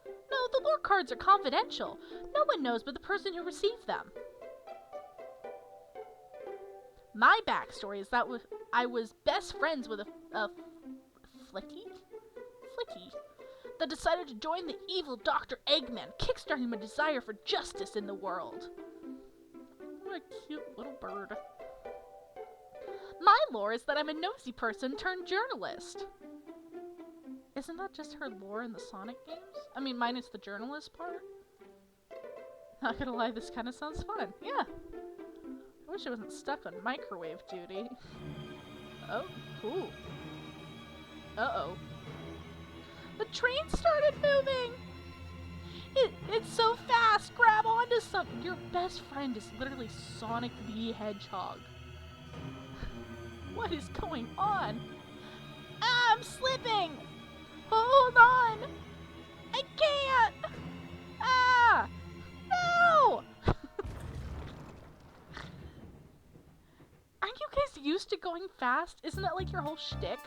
No, the lore cards are confidential. No one knows but the person who received them. My backstory is that I was best friends with a Flicky that decided to join the evil Dr. Eggman, kickstarting my desire for justice in the world. What a cute little bird. My lore is that I'm a nosy person turned journalist. Isn't that just her lore in the Sonic games? I mean, minus the journalist part. Not gonna lie, this kind of sounds fun. Yeah. I wish I wasn't stuck on microwave duty. Oh, cool. Uh-oh. The train started moving! It's so fast! Grab onto something! Your best friend is literally Sonic the Hedgehog. What is going on? I'm slipping! Hold on! I can't! No! Aren't you guys used to going fast? Isn't that like your whole shtick?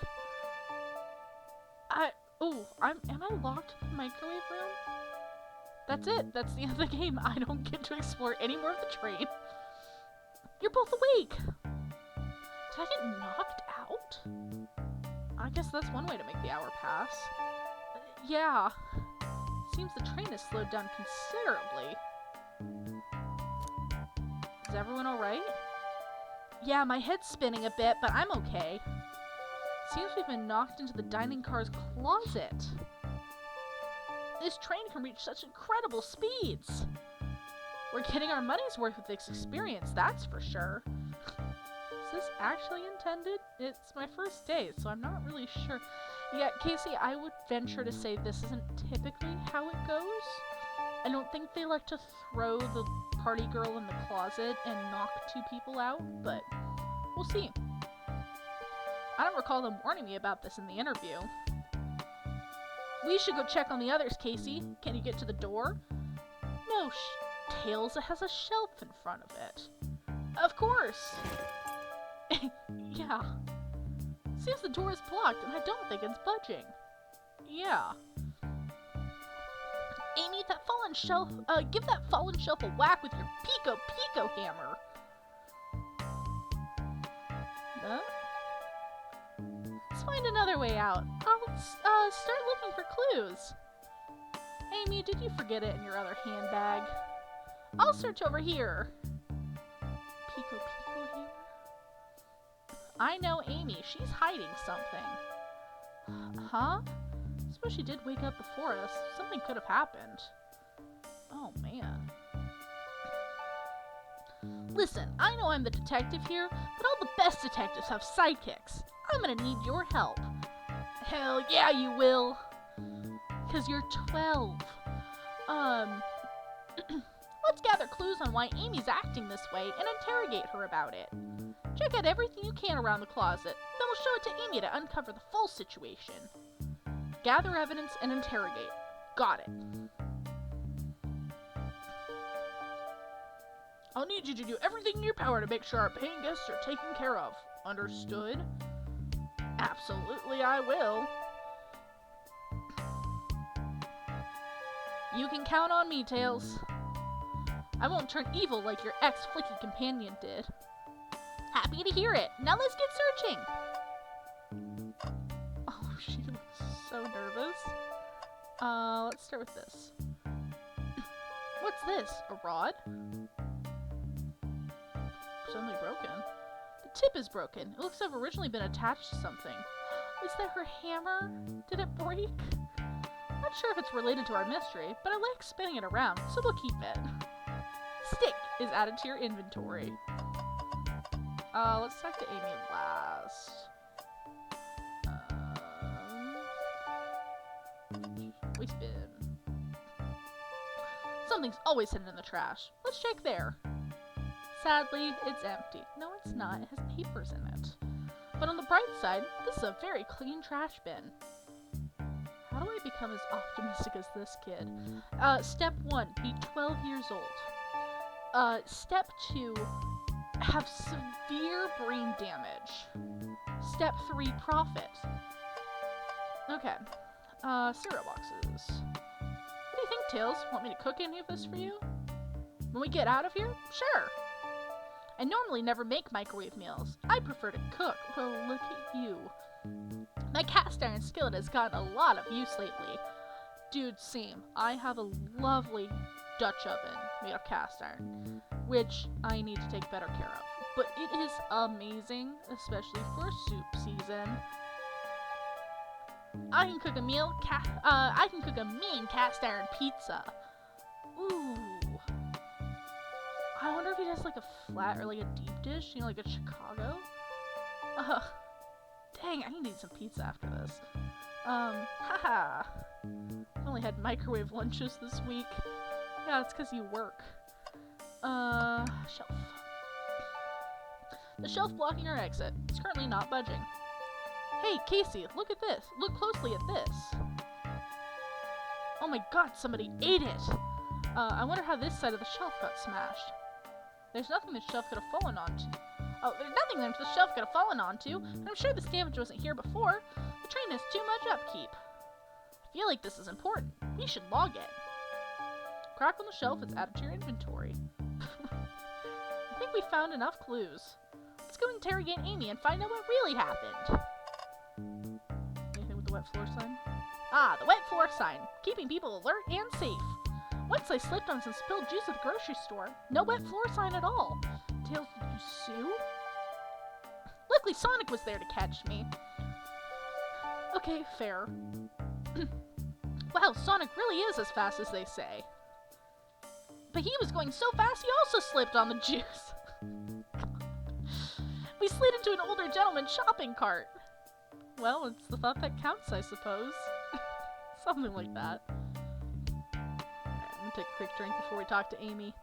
Am I locked in the microwave room? That's it. That's the end of the game. I don't get to explore any more of the train. You're both awake. Did I get knocked out? I guess that's one way to make the hour pass. Yeah. Seems the train has slowed down considerably. Is everyone alright? Yeah, my head's spinning a bit, but I'm okay. Seems we've been knocked into the dining car's closet. This train can reach such incredible speeds. We're getting our money's worth with this experience, that's for sure. Is this actually intended? It's my first day, so I'm not really sure. Yeah, Kaycee, I would venture to say this isn't typically how it goes. I don't think they like to throw the party girl in the closet and knock two people out, but we'll see. I don't recall them warning me about this in the interview. We should go check on the others, Kaycee. Can you get to the door? No, Tails has a shelf in front of it. Of course! Yeah. Seems the door is blocked, and I don't think it's budging. Yeah. Amy, that fallen shelf, give that fallen shelf a whack with your Pico hammer. Huh? Let's find another way out. I'll start looking for clues. Amy, did you forget it in your other handbag? I'll search over here. Pico hammer? I know Amy. She's hiding something. Huh? Suppose she did wake up before us. Something could have happened. Oh, man. Listen, I know I'm the detective here, but all the best detectives have sidekicks. I'm gonna need your help. Hell yeah, you will. 'Cause you're 12. Let's gather clues on why Amy's acting this way and interrogate her about it. Check out everything you can around the closet, then we'll show it to Amy to uncover the full situation. Gather evidence and interrogate. Got it. I'll need you to do everything in your power to make sure our paying guests are taken care of. Understood? Absolutely, I will. You can count on me, Tails. I won't turn evil like your ex-flicky companion did. Happy to hear it. Now let's get searching. Oh, she looks so nervous. Let's start with this. What's this? A rod? Suddenly broken. The tip is broken. It looks to have originally been attached to something. Is that her hammer? Did it break? Not sure if it's related to our mystery, but I like spinning it around, so we'll keep it. Stick is added to your inventory. Let's talk to Amy last. Waste bin. Something's always hidden in the trash. Let's check there. Sadly, it's empty. No, it's not. It has papers in it. But on the bright side, this is a very clean trash bin. How do I become as optimistic as this kid? Step 1, be 12 years old. Step 2, have severe brain damage. Step 3, profit. Okay. Cereal boxes. What do you think, Tails? Want me to cook any of this for you? When we get out of here? Sure. I normally never make microwave meals. I prefer to cook. Well, look at you. My cast iron skillet has gotten a lot of use lately. Dude, same. I have a lovely Dutch oven made of cast iron, which I need to take better care of. But it is amazing, especially for soup season. I can cook a mean cast iron pizza. Ooh. I wonder if he does like a flat or like a deep dish, you know, like a Chicago. Dang, I need some pizza after this. Haha. I've only had microwave lunches this week. Yeah, it's because you work. Shelf. The shelf blocking our exit. It's currently not budging. Hey, Kaycee, look at this. Look closely at this. Oh my god, somebody ate it! I wonder how this side of the shelf got smashed. There's nothing the shelf could have fallen onto. Oh, there's nothing that the shelf could have fallen onto, and I'm sure this damage wasn't here before. The train has too much upkeep. I feel like this is important. We should log it. Crack on the shelf is added to your inventory. I think we found enough clues. Let's go interrogate Amy and find out what really happened. Anything with the wet floor sign? Ah, the wet floor sign. Keeping people alert and safe. Once I slipped on some spilled juice at the grocery store. No wet floor sign at all. Tails, did you sue? Luckily Sonic was there to catch me. Okay, fair. Wow, Sonic really is as fast as they say. But he was going so fast he also slipped on the juice. We slid into an older gentleman's shopping cart. Well, it's the thought that counts, I suppose. Something like that. Alright, I'm gonna take a quick drink before we talk to Amy.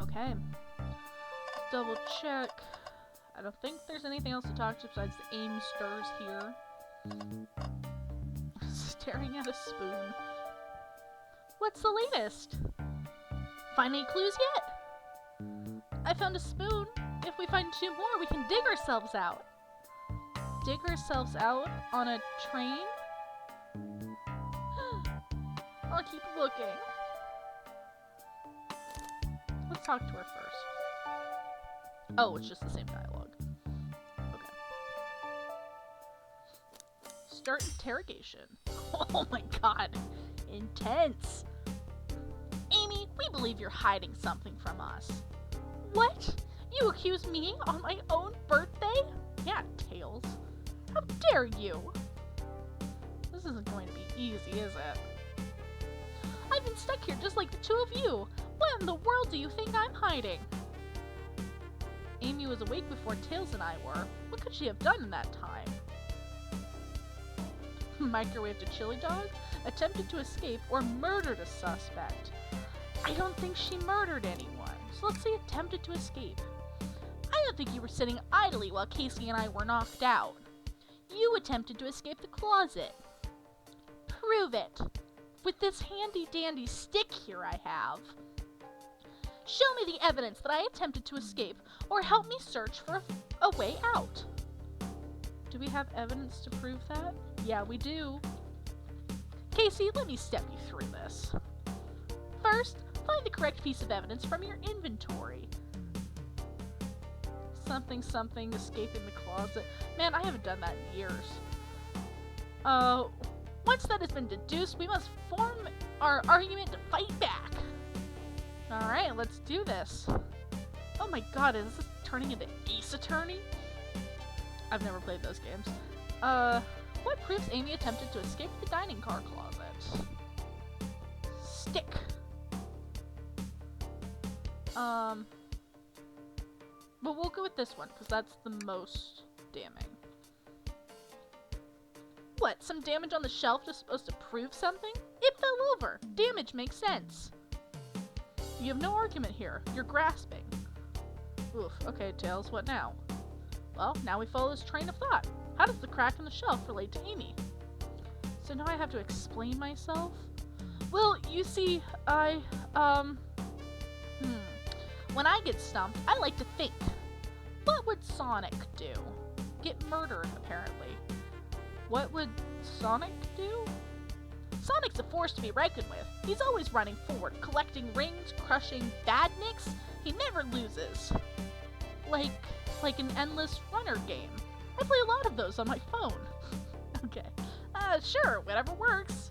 Okay. Double check. I don't think there's anything else to talk to besides the aimsters here. Staring at a spoon. What's the latest? Find any clues yet? I found a spoon. If we find 2 more, we can dig ourselves out. Dig ourselves out on a train? I'll keep looking. Let's talk to her first. Oh, it's just the same dialogue. Okay. Start interrogation. Oh my god. Intense. Amy, we believe you're hiding something from us. What? You accuse me on my own birthday? Yeah, Tails. How dare you? This isn't going to be easy, is it? I've been stuck here just like the 2 of you. What in the world do you think I'm hiding? Amy was awake before Tails and I were. What could she have done in that time? Microwaved a chili dog, attempted to escape, or murdered a suspect. I don't think she murdered anyone, so let's say attempted to escape. I don't think you were sitting idly while Kaycee and I were knocked out. You attempted to escape the closet. Prove it. With this handy-dandy stick here I have. Show me the evidence that I attempted to escape, or help me search for a way out. Do we have evidence to prove that? Yeah, we do. Kaycee, let me step you through this. First, find the correct piece of evidence from your inventory. Something, escaping the closet. Man, I haven't done that in years. Once that has been deduced, we must form our argument to fight back. Alright, let's do this. Oh my god, is this turning into Ace Attorney? I've never played those games. What proves Amy attempted to escape the dining car closet? Stick. But we'll go with this one, because that's the most damning. What, some damage on the shelf is supposed to prove something? It fell over. Damage makes sense. You have no argument here. You're grasping. Oof, okay, Tails, what now? Well, now we follow this train of thought. How does the crack in the shelf relate to Amy? So now I have to explain myself? Well, you see, when I get stumped, I like to think. What would Sonic do? Get murdered, apparently. What would Sonic do? Sonic's a force to be reckoned with. He's always running forward, collecting rings, crushing badniks. He never loses. Like an endless runner game. I play a lot of those on my phone. Okay. Sure, whatever works.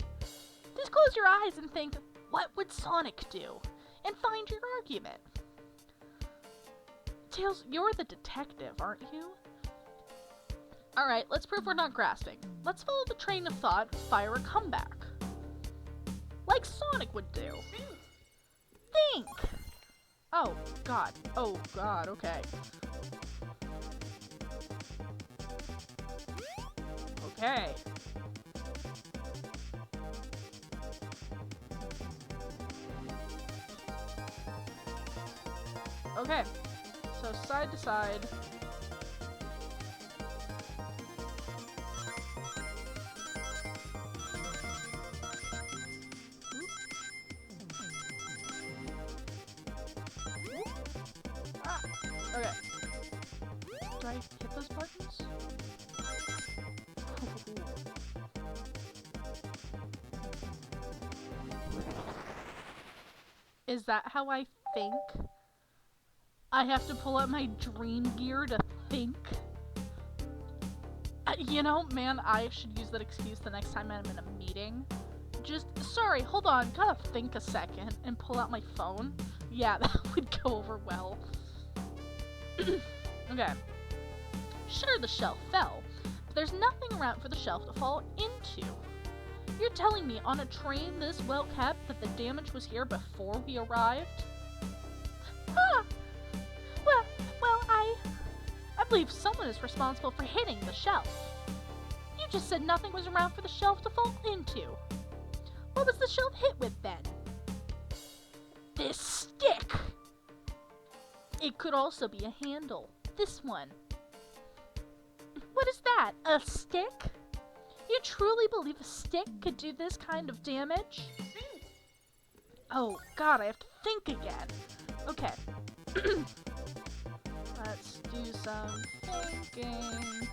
Just close your eyes and think, what would Sonic do? And find your argument. Tails, you're the detective, aren't you? Alright, let's prove we're not grasping. Let's follow the train of thought, fire a comeback. Like Sonic would do. Think! Oh, God. Oh, God, okay. Okay. Okay. So, side to side. Okay. Do I hit those buttons? Is that how I think? I have to pull out my dream gear to think? You know, man, I should use that excuse the next time I'm in a meeting. Just, sorry, hold on, gotta think a second and pull out my phone. Yeah, that would go over well. Okay. Sure, the shelf fell, but there's nothing around for the shelf to fall into. You're telling me on a train this well kept that the damage was here before we arrived? Huh. Well, I believe someone is responsible for hitting the shelf. You just said nothing was around for the shelf to fall into. What was the shelf hit with then? This stick! It could also be a handle. This one. What is that? A stick? You truly believe a stick could do this kind of damage? Oh god, I have to think again. Okay. Let's do some thinking.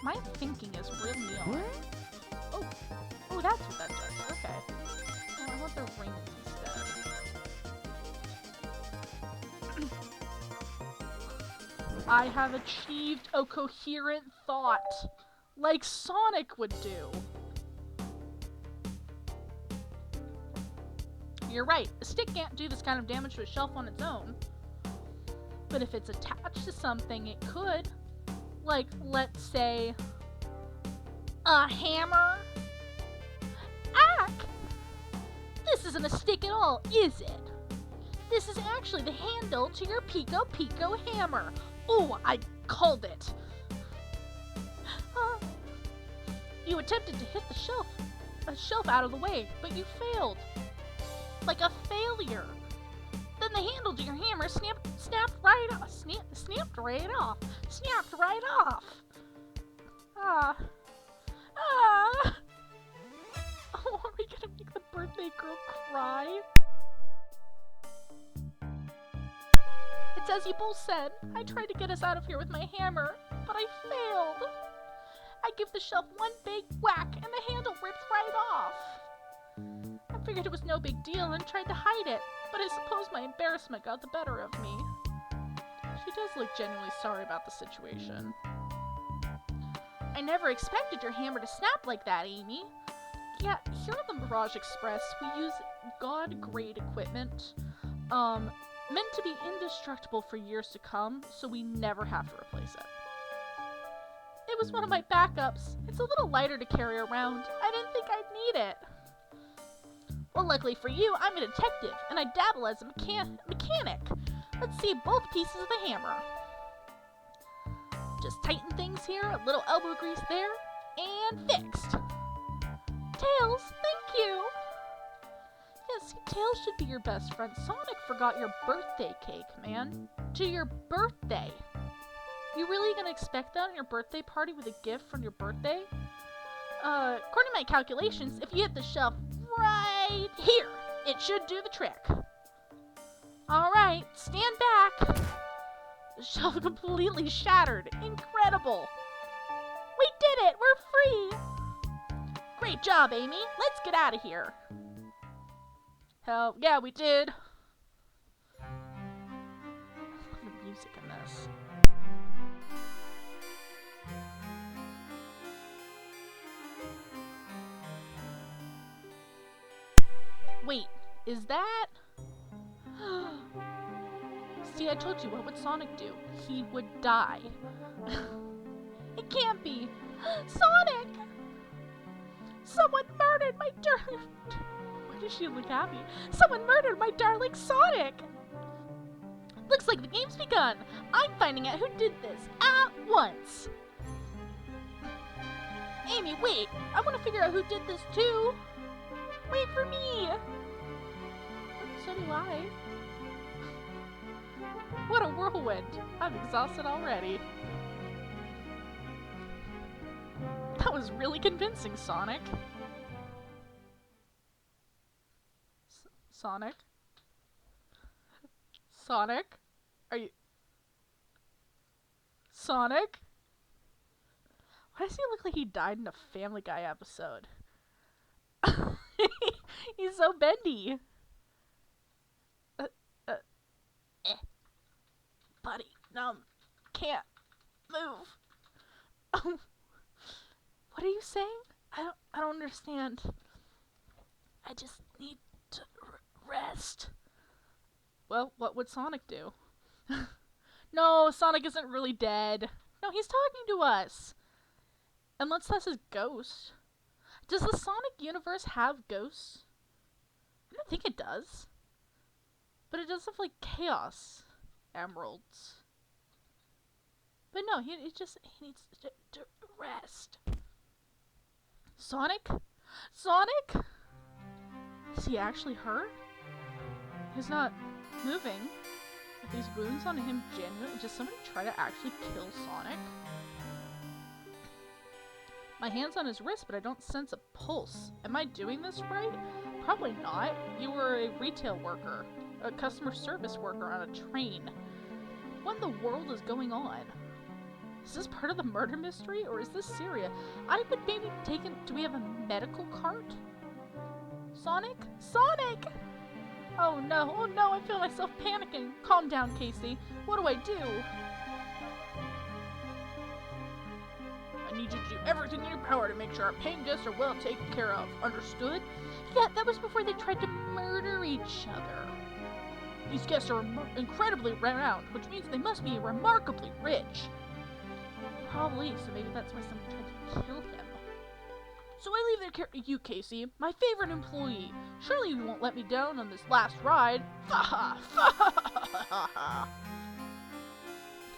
My thinking is really on. Oh, that's what that does. Okay. Oh, I want the rings instead. I have achieved a coherent thought, like Sonic would do. You're right, a stick can't do this kind of damage to a shelf on its own. But if it's attached to something, it could. Like, let's say, a hammer? Ack! This isn't a stick at all, is it? This is actually the handle to your Pico Pico hammer. Oh, I called it. You attempted to hit the shelf out of the way, but you failed. Like a failure. Then the handle to your hammer snapped right off. Snapped right off. Oh, are we gonna make the birthday girl cry? It's as you both said. I tried to get us out of here with my hammer, but I failed. I give the shelf one big whack and the handle ripped right off. I figured it was no big deal and tried to hide it, but I suppose my embarrassment got the better of me. She does look genuinely sorry about the situation. I never expected your hammer to snap like that, Amy. Yeah, here at the Mirage Express, we use God-grade equipment, meant to be indestructible for years to come, so we never have to replace it. It was one of my backups. It's a little lighter to carry around. I didn't think I'd need it. Well, luckily for you, I'm a detective, and I dabble as a mechanic. Let's see both pieces of the hammer. Just tighten things here, a little elbow grease there, and fixed. Tails, thank you! Yes, Tails should be your best friend. Sonic forgot your birthday cake, man. To your birthday. You really gonna expect that on your birthday party with a gift from your birthday? According to my calculations, if you hit the shelf right here, it should do the trick. Alright, stand back. The shelf completely shattered. Incredible. We did it! We're free! Great job, Amy. Let's get out of here. Hell, yeah, we did. I love the music in this. Wait, is that... See, I told you, what would Sonic do? He would die. It can't be. Sonic! Someone murdered my Why does she look happy? Someone murdered my darling Sonic! Looks like the game's begun. I'm finding out who did this at once. Amy, wait. I want to figure out who did this too. Wait for me. So do I. What a whirlwind. I'm exhausted already. That was really convincing, Sonic. Sonic? Sonic? Are you... Sonic? Why does he look like he died in a Family Guy episode? He's so bendy. Buddy, can't move. What are you saying? I don't understand. I just need to rest. Well, what would Sonic do? No, Sonic isn't really dead. No, he's talking to us. Unless that's his ghost. Does the Sonic universe have ghosts? I don't think it does. But it does have, like, chaos emeralds. But no, he needs to rest. Sonic? Sonic? Is he actually hurt? He's not moving. Are these wounds on him genuine? Does somebody try to actually kill Sonic? My hand's on his wrist, but I don't sense a pulse. Am I doing this right? Probably not. You were a retail worker. A customer service worker on a train. What in the world is going on? Is this part of the murder mystery, or is this Syria? I would maybe take him. Do we have a medical cart? Sonic? Sonic! Oh no, I feel myself panicking. Calm down, Kaycee. What do I do? I need you to do everything in your power to make sure our paying guests are well taken care of. Understood? Yeah, that was before they tried to murder each other. These guests are incredibly renowned, which means they must be remarkably rich. Probably, so maybe that's why someone tried to kill him. So I leave their care to you, Kaycee, my favorite employee. Surely you won't let me down on this last ride. I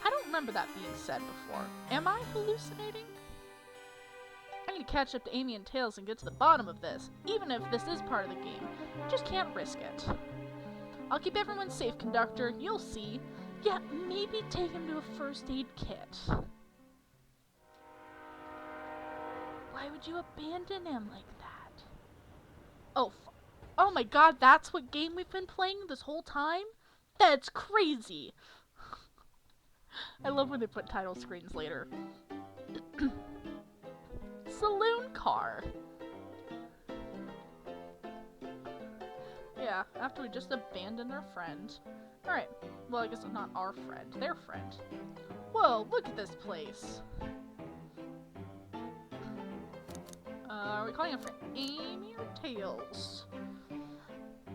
don't remember that being said before. Am I hallucinating? I need to catch up to Amy and Tails and get to the bottom of this, even if this is part of the game. Just can't risk it. I'll keep everyone safe, conductor. You'll see. Yeah, maybe take him to a first aid kit. Why would you abandon him like that? Oh my god, that's what game we've been playing this whole time? That's crazy! I love when they put title screens later. Saloon car. Yeah, after we just abandoned our friend. Alright, well I guess not our friend, their friend. Whoa, look at this place. Are we calling it for Amy or Tails?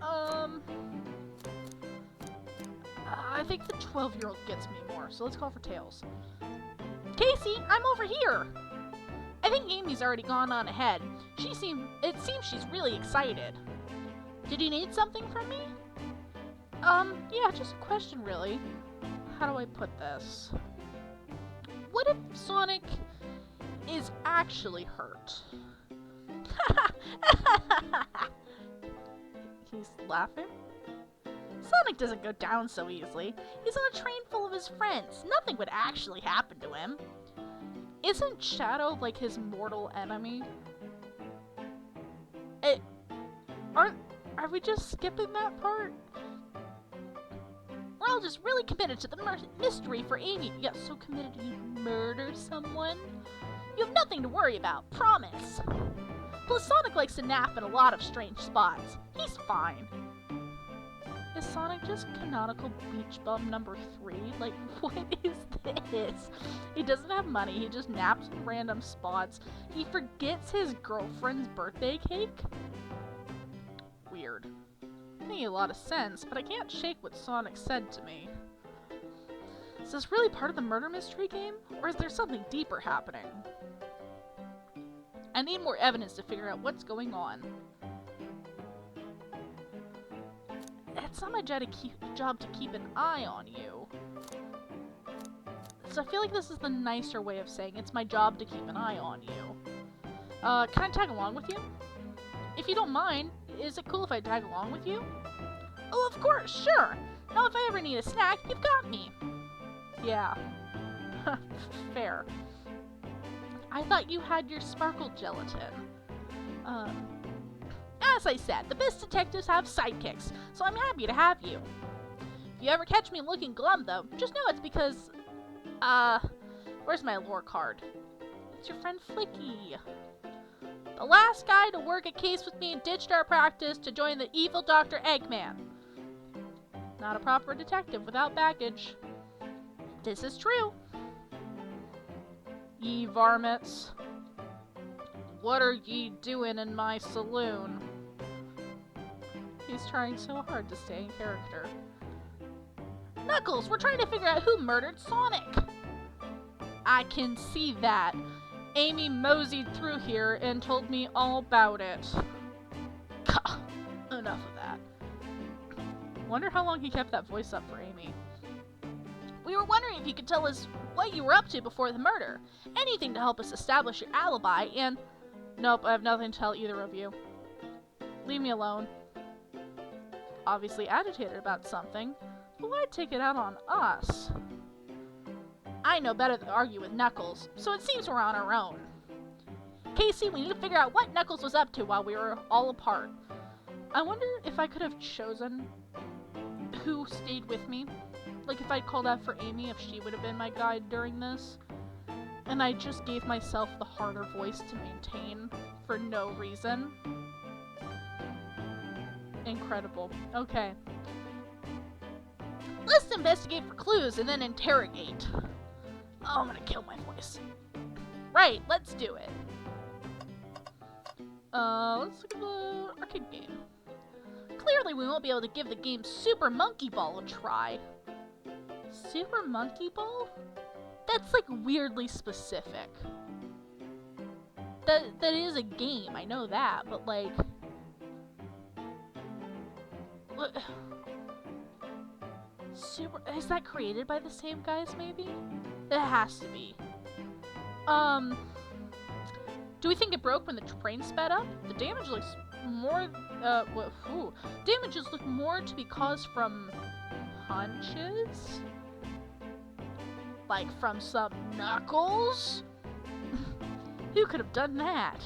I think the 12-year-old gets me more, so let's call for Tails. Kaycee, I'm over here! I think Amy's already gone on ahead. It seems she's really excited. Did you need something from me? Yeah, just a question, really. How do I put this? What if Sonic is actually hurt? He's laughing? Sonic doesn't go down so easily. He's on a train full of his friends. Nothing would actually happen to him. Isn't Shadow like his mortal enemy? Are we just skipping that part? We're all just really committed to the mystery for Amy. Yeah, so committed to murder someone? You have nothing to worry about, promise. Plus, Sonic likes to nap in a lot of strange spots. He's fine. Is Sonic just canonical beach bum number 3? Like, what is this? He doesn't have money, he just naps in random spots. He forgets his girlfriend's birthday cake? Weird. Making a lot of sense, but I can't shake what Sonic said to me. Is this really part of the murder mystery game? Or is there something deeper happening? I need more evidence to figure out what's going on. It's not my job to keep an eye on you. So I feel like this is the nicer way of saying it's my job to keep an eye on you. Can I tag along with you? If you don't mind, is it cool if I tag along with you? Oh, of course, sure! Now if I ever need a snack, you've got me! Yeah. Fair. I thought you had your sparkle gelatin. As I said, the best detectives have sidekicks, so I'm happy to have you. If you ever catch me looking glum, though, just know it's because, where's my lore card? It's your friend Flicky. The last guy to work a case with me ditched our practice to join the evil Dr. Eggman. Not a proper detective without baggage. This is true. Ye varmints. What are ye doing in my saloon? He's trying so hard to stay in character. Knuckles, we're trying to figure out who murdered Sonic. I can see that. Amy moseyed through here and told me all about it. Enough of that. Wonder how long he kept that voice up for Amy. We were wondering if you could tell us what you were up to before the murder. Anything to help us establish your alibi and... Nope, I have nothing to tell either of you. Leave me alone. Obviously agitated about something, but why take it out on us? I know better than to argue with Knuckles, so it seems we're on our own. Kaycee, we need to figure out what Knuckles was up to while we were all apart. I wonder if I could have chosen who stayed with me. Like if I'd called out for Amy, if she would have been my guide during this. And I just gave myself the harder voice to maintain for no reason. Incredible. Okay. Let's investigate for clues and then interrogate. Oh, I'm gonna kill my voice. Right, let's do it. Let's look at the arcade game. Clearly we won't be able to give the game Super Monkey Ball a try. Super Monkey Ball? That's like weirdly specific. That is a game, I know that, but like... Super... Is that created by the same guys, maybe? It has to be. Do we think it broke when the train sped up? The damage looks more, damages look more to be caused from punches? Like from some Knuckles? Who could have done that?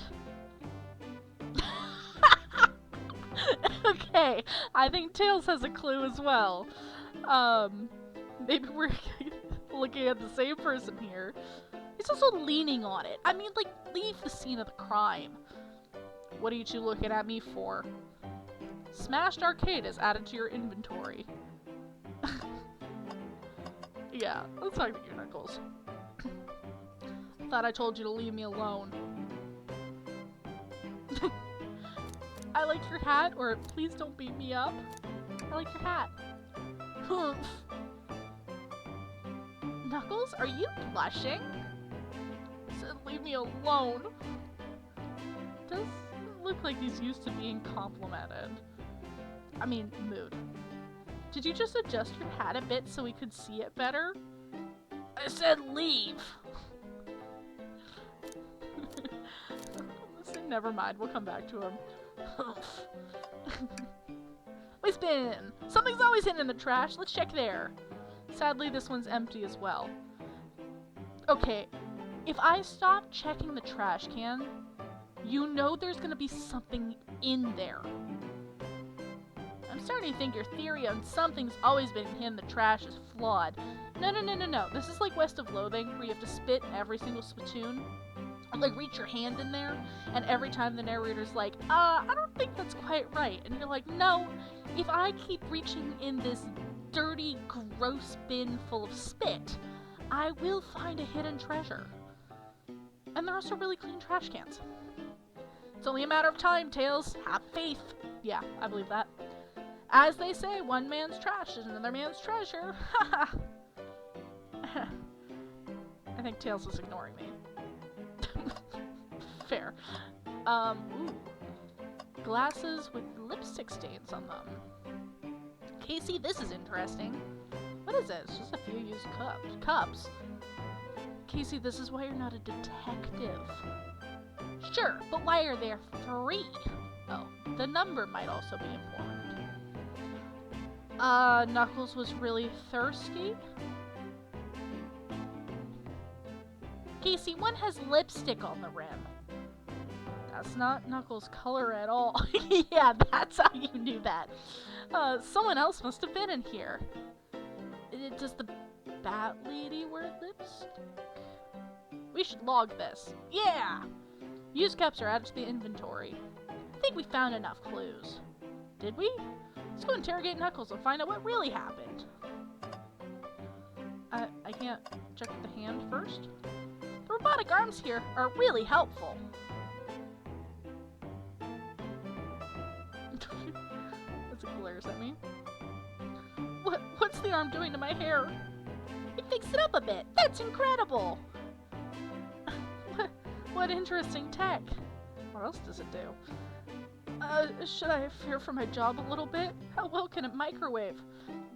Okay, I think Tails has a clue as well. Maybe we're looking at the same person here. He's also leaning on it. I mean, like, leave the scene of the crime. What are you two looking at me for? Smashed Arcade is added to your inventory. Yeah, let's talk to you, Knuckles. Thought I told you to leave me alone. I like your hat, or please don't beat me up. I like your hat. Knuckles, are you blushing? Said leave me alone. Does look like he's used to being complimented. I mean, mood. Did you just adjust your hat a bit so we could see it better? I said leave! Listen, never mind, we'll come back to him. We spin! Something's always hidden in the trash, let's check there. Sadly, this one's empty as well. Okay, if I stop checking the trash can, you know there's gonna be something in there. I'm starting to think your theory on something's always been in the trash is flawed. No. This is like West of Loathing, where you have to spit every single spittoon. Like, reach your hand in there, and every time the narrator's like, I don't think that's quite right. And you're like, no, if I keep reaching in this dirty, gross bin full of spit, I will find a hidden treasure. And they're also really clean trash cans. It's only a matter of time, Tails. Have faith. Yeah, I believe that. As they say, one man's trash is another man's treasure. Haha. I think Tails is ignoring me. Fair. Ooh. Glasses with lipstick stains on them. Kaycee, this is interesting. What is this? Just a few used cups. Kaycee, this is why you're not a detective. Sure, but why are there 3? Oh, the number might also be important. Knuckles was really thirsty? Kaycee, one has lipstick on the rim. That's not Knuckles' color at all. Yeah, that's how you knew that. Someone else must have been in here. Does the Bat Lady wear lipstick? We should log this. Yeah! Used cups are added to the inventory. I think we found enough clues. Did we? Let's go interrogate Knuckles and find out what really happened. I can't check the hand first? The robotic arms here are really helpful. As it glares at me. What's the arm doing to my hair? It fixed it up a bit. That's incredible! What interesting tech. What else does it do? Should I fear for my job a little bit? How well can it microwave?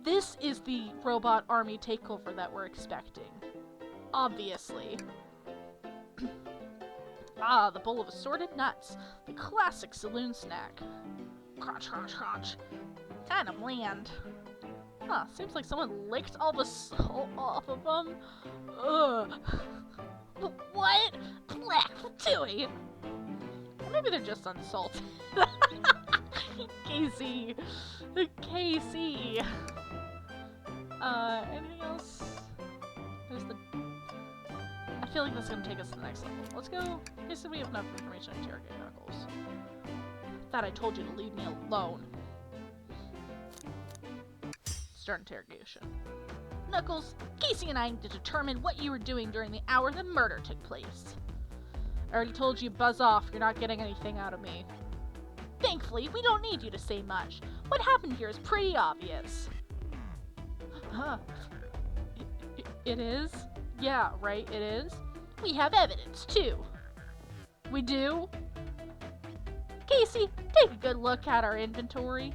This is the robot army takeover that we're expecting. Obviously. Ah, the bowl of assorted nuts. The classic saloon snack. Crunch, crunch, crunch. Kinda bland. Huh, seems like someone licked all the salt off of them. Ugh. What? Black Tui. Or maybe they're just unsalted. Kaycee. Kaycee. Anything else? There's the... I feel like that's gonna take us to the next level. Let's go. Okay, so we have enough information to interrogate Knuckles. Thought I told you to leave me alone. Start interrogation. Knuckles, Kaycee and I need to determine what you were doing during the hour the murder took place. I already told you, buzz off. You're not getting anything out of me. Thankfully, we don't need you to say much. What happened here is pretty obvious. Huh. It is? Yeah, right, it is. We have evidence, too. We do? Kaycee, take a good look at our inventory.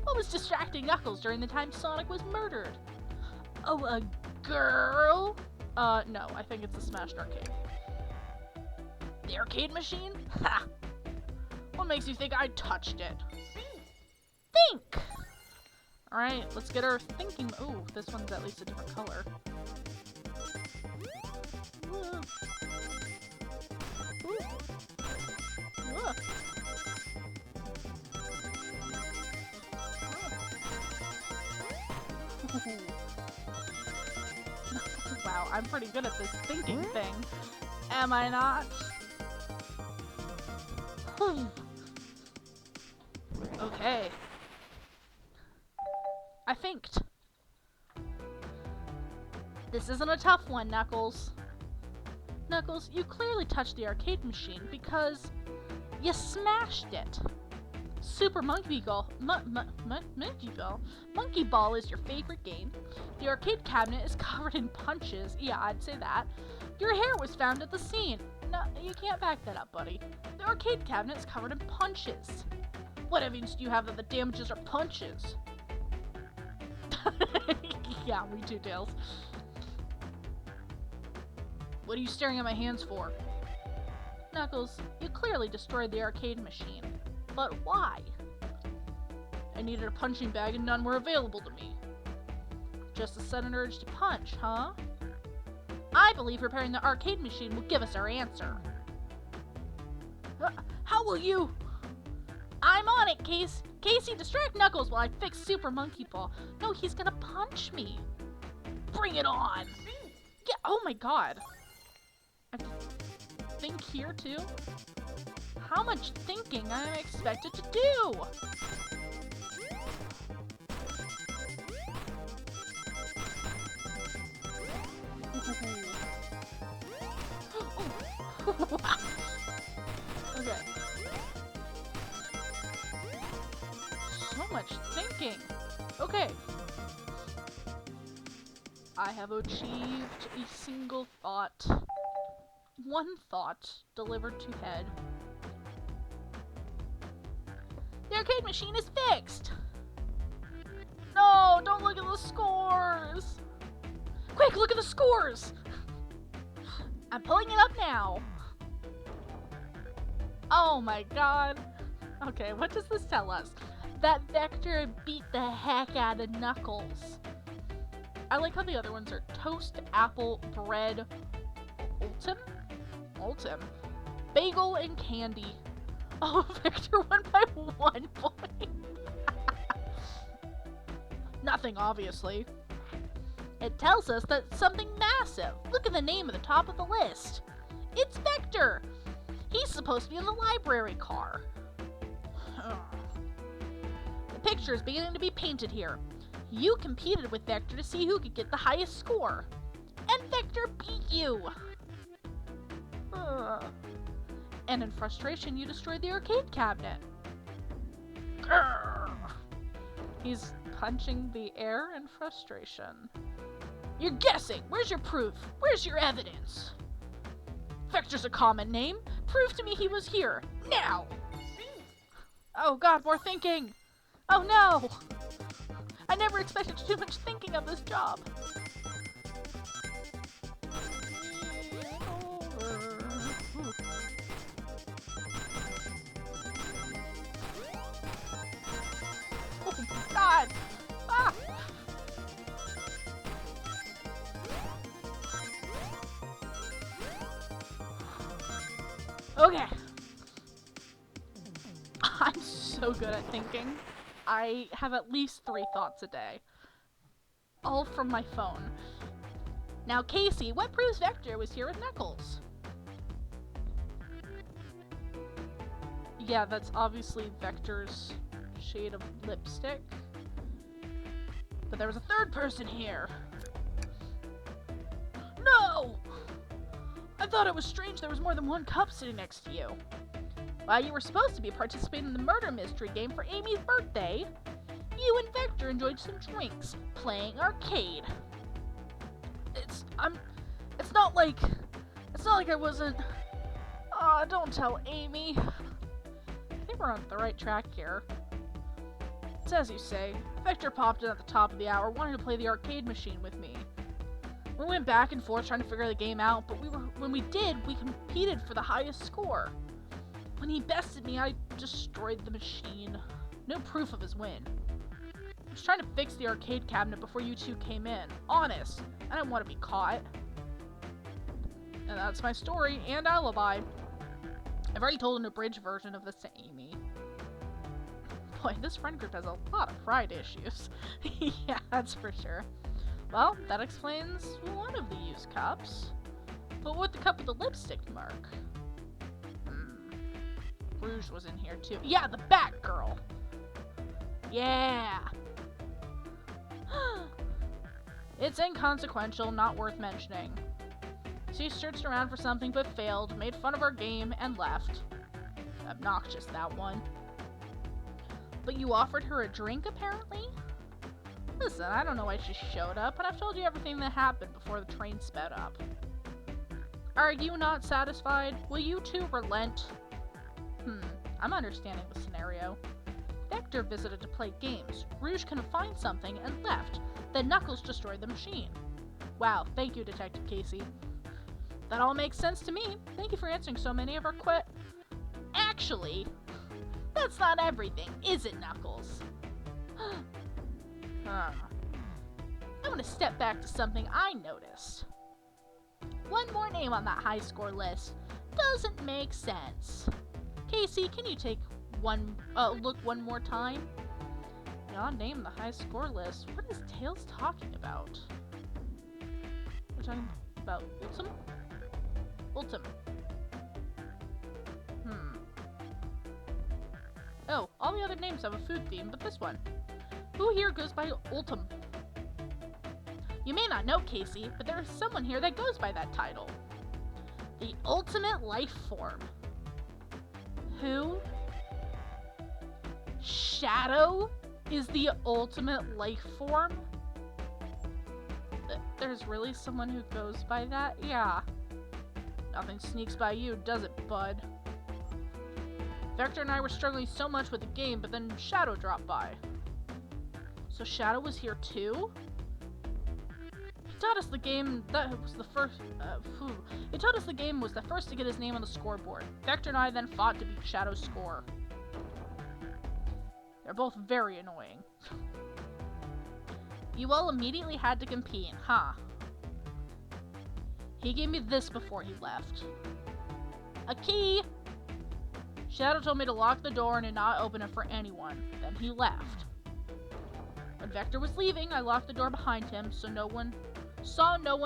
What was distracting Knuckles during the time Sonic was murdered? Oh, a girl? No, I think it's a smashed arcade. The arcade machine? Ha! What makes you think I touched it? Think! Alright, let's get our thinking. Ooh, this one's at least a different color. Ooh. Ooh. Ooh. Wow, I'm pretty good at this thinking thing. Am I not? Okay. I thinked. This isn't a tough one, Knuckles. Knuckles, you clearly touched the arcade machine because you smashed it. Super Monkey Ball. Monkey Ball is your favorite game. The arcade cabinet is covered in punches. Yeah, I'd say that. Your hair was found at the scene. No, you can't back that up, buddy. The arcade cabinet is covered in punches. What evidence do you have that the damages are punches? Yeah, me too, Tails. What are you staring at my hands for? Knuckles, you clearly destroyed the arcade machine. But why? I needed a punching bag and none were available to me. Just a sudden urge to punch, huh? I believe repairing the arcade machine will give us our answer. How will you? I'm on it, Kaycee, distract Knuckles while I fix Super Monkey Ball. No, he's gonna punch me. Bring it on. Yeah, oh my god. I have to think here too? How much thinking am I expected to do? Okay. So much thinking. Okay. I have achieved a single thought. One thought delivered to head. The arcade machine is fixed! No, don't look at the scores! Quick, look at the scores! I'm pulling it up now. Oh my god. Okay, what does this tell us? That Vector beat the heck out of Knuckles. I like how the other ones are toast, apple, bread, Ultim, bagel, and candy. Oh, Vector won by 1 point. Nothing, obviously. It tells us that something massive. Look at the name at the top of the list. It's Vector. He's supposed to be in the library car. The picture is beginning to be painted here. You competed with Vector to see who could get the highest score. And Vector beat you. And in frustration, you destroyed the arcade cabinet. Grr. He's punching the air in frustration. You're guessing! Where's your proof? Where's your evidence? Vector's a common name. Prove to me he was here. Now! Oh god, more thinking! Oh no! I never expected too much thinking of this job. Ooh. Okay. I'm so good at thinking. I have at least 3 thoughts a day. All from my phone. Now, Kaycee, what proves Vector was here with Knuckles? Yeah, that's obviously Vector's shade of lipstick. But there was a 3rd person here. No! I thought it was strange there was more than one cup sitting next to you. While you were supposed to be participating in the murder mystery game for Amy's birthday, you and Vector enjoyed some drinks, playing arcade. It's not like I wasn't... Aw, don't tell Amy. I think we're on the right track here. It's as you say. Vector popped in at the top of the hour, wanting to play the arcade machine with me. We went back and forth trying to figure the game out, but when we did, we competed for the highest score. When he bested me, I destroyed the machine. No proof of his win. I was trying to fix the arcade cabinet before you two came in. Honest, I didn't want to be caught. And that's my story and alibi. I've already told an abridged version of this to Amy. Boy, this friend group has a lot of pride issues. Yeah, that's for sure. Well, that explains one of the used cups. But what the cup with the lipstick mark? Rouge was in here too. Yeah, the Batgirl! Yeah! It's inconsequential, not worth mentioning. She searched around for something but failed, made fun of our game, and left. Obnoxious, that one. But you offered her a drink, apparently? Listen, I don't know why she showed up, and I've told you everything that happened before the train sped up. Are you not satisfied? Will you two relent? I'm understanding the scenario. Vector visited to play games. Rouge couldn't find something and left. Then Knuckles destroyed the machine. Wow, thank you, Detective Kaycee. That all makes sense to me. Thank you for answering so many of our Actually, that's not everything, is it, Knuckles? I want to step back to something I noticed. One more name on that high score list. Doesn't make sense. Kaycee, can you take look one more time? Beyond name the high score list. What is Tails talking about? We're talking about Ultim? Ultim. Oh, all the other names have a food theme, but this one. Who here goes by Ultim? You may not know, Kaycee, but there is someone here that goes by that title. The ultimate life form. Who? Shadow is the ultimate life form? There's really someone who goes by that? Yeah. Nothing sneaks by you, does it, bud? Vector and I were struggling so much with the game, but then Shadow dropped by. So Shadow was here too? He taught us the game that was the first. He taught us the game was the first to get his name on the scoreboard. Vector and I then fought to beat Shadow's score. They're both very annoying. You all immediately had to compete, huh? He gave me this before he left. A key! Shadow told me to lock the door and to not open it for anyone. Then he left. When Vector was leaving, I locked the door behind him so no one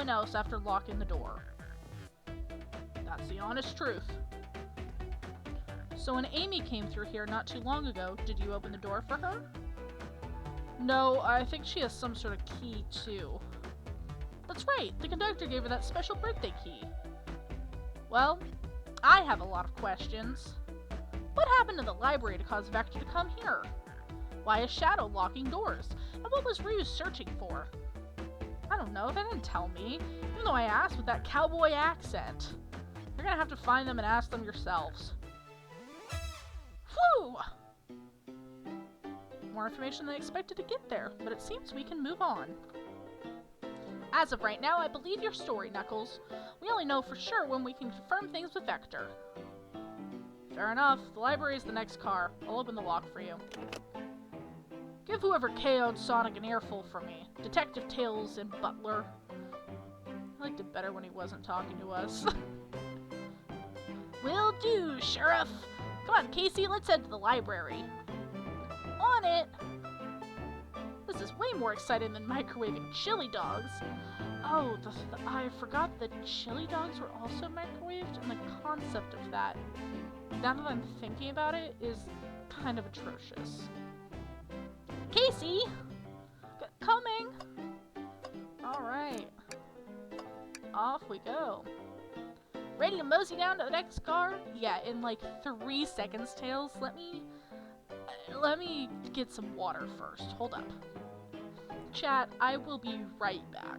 else after locking the door. That's the honest truth. So when Amy came through here not too long ago, did you open the door for her? No, I think she has some sort of key too. That's right, the conductor gave her that special birthday key. Well, I have a lot of questions. What happened to the library to cause Vector to come here? Why is Shadow locking doors? And what was Rouge searching for? I don't know, they didn't tell me, even though I asked with that cowboy accent. You're gonna have to find them and ask them yourselves. Whew! More information than I expected to get there, but it seems we can move on. As of right now, I believe your story, Knuckles. We only know for sure when we can confirm things with Vector. Fair enough. The library is the next car. I'll open the lock for you. Give whoever KO'd Sonic an earful for me. Detective Tails and Butler. I liked it better when he wasn't talking to us. Will do, Sheriff. Come on, Kaycee, let's head to the library. On it! This is way more exciting than microwaving chili dogs. Oh, I forgot that chili dogs were also microwaved, and the concept of that, now that I'm thinking about it, is kind of atrocious. Kaycee! Coming! Alright. Off we go. Ready to mosey down to the next car? Yeah, in like 3 seconds, Tails. Let me get some water first. Hold up. Chat, I will be right back.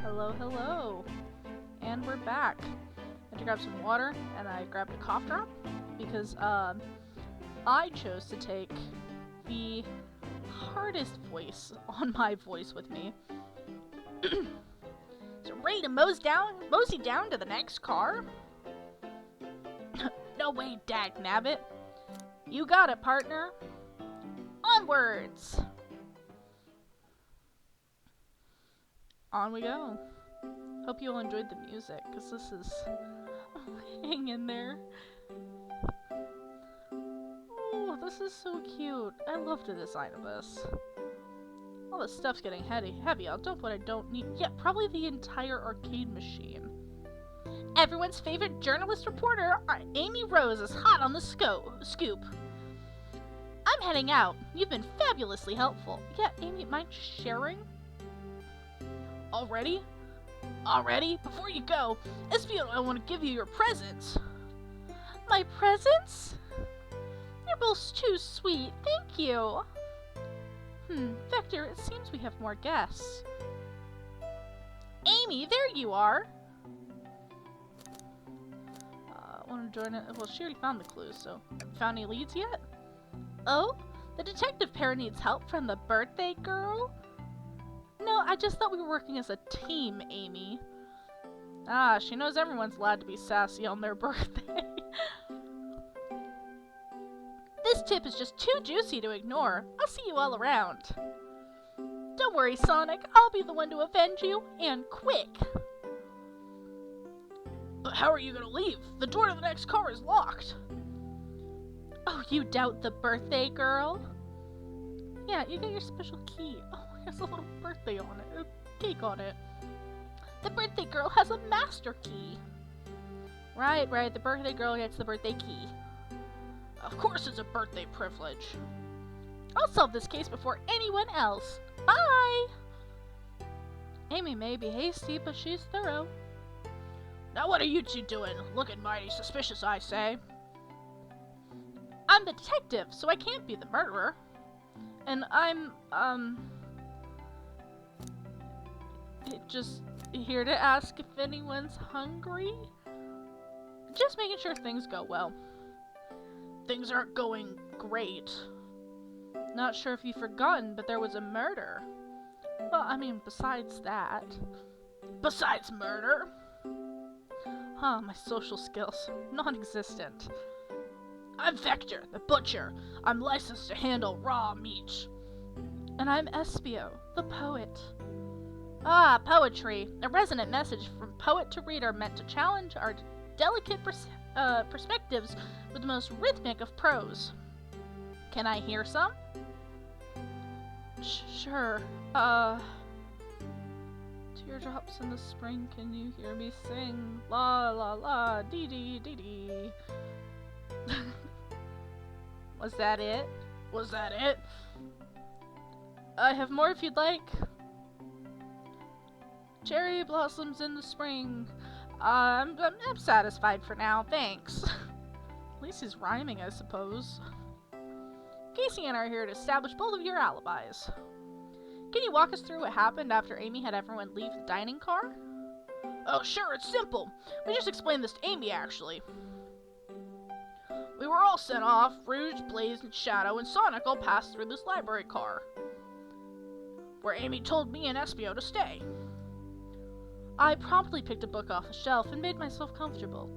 Hello, hello. And we're back. I had to grab some water, and I grabbed a cough drop, because, I chose to take the hardest voice on my voice with me. So ready to mosey down to the next car? No way, dagnabbit. You got it, partner. Onwards! On we go. Hope you all enjoyed the music, because this is... hang in there. Oh, this is so cute. I love the design of this. All this stuff's getting heavy. I'll dump what I don't need. Yeah, probably the entire arcade machine. Everyone's favorite journalist reporter, Amy Rose, is hot on the scoop. I'm heading out. You've been fabulously helpful. Yeah, Amy, mind sharing? Already? Before you go, Espio, I want to give you your presents. My presents? You're both too sweet. Thank you. Vector, it seems we have more guests. Amy, there you are. Want to join it? Well, she already found the clues, so. Found any leads yet? Oh? The detective pair needs help from the birthday girl? No, I just thought we were working as a team, Amy. Ah, she knows everyone's allowed to be sassy on their birthday. This tip is just too juicy to ignore. I'll see you all around. Don't worry, Sonic. I'll be the one to avenge you, and quick. But how are you gonna leave? The door to the next car is locked. Oh, you doubt the birthday girl? Yeah, you get your special key. Oh, it has a little birthday on it. A cake on it. The birthday girl has a master key. Right. The birthday girl gets the birthday key. Of course it's a birthday privilege. I'll solve this case before anyone else. Bye! Amy may be hasty, but she's thorough. Now what are you two doing? Looking mighty suspicious, I say. I'm the detective, so I can't be the murderer. And I'm, just here to ask if anyone's hungry? Just making sure things go well. Things aren't going great. Not sure if you've forgotten, but there was a murder. Well, I mean, besides that. Besides murder? Huh, my social skills. Non-existent. I'm Vector, the butcher. I'm licensed to handle raw meat. And I'm Espio, the poet. Ah, poetry. A resonant message from poet to reader meant to challenge our delicate perspectives with the most rhythmic of prose. Can I hear some? Sure. Teardrops in the spring, can you hear me sing? La la la, dee dee dee dee. Was that it? I have more if you'd like. Cherry blossoms in the spring. I'm satisfied for now, thanks. At least he's rhyming, I suppose. Kaycee and I are here to establish both of your alibis. Can you walk us through what happened after Amy had everyone leave the dining car? Oh, sure, it's simple. We just explained this to Amy, actually. We were all sent off. Rouge, Blaze, and Shadow and Sonic all passed through this library car, where Amy told me and Espio to stay. I promptly picked a book off the shelf and made myself comfortable.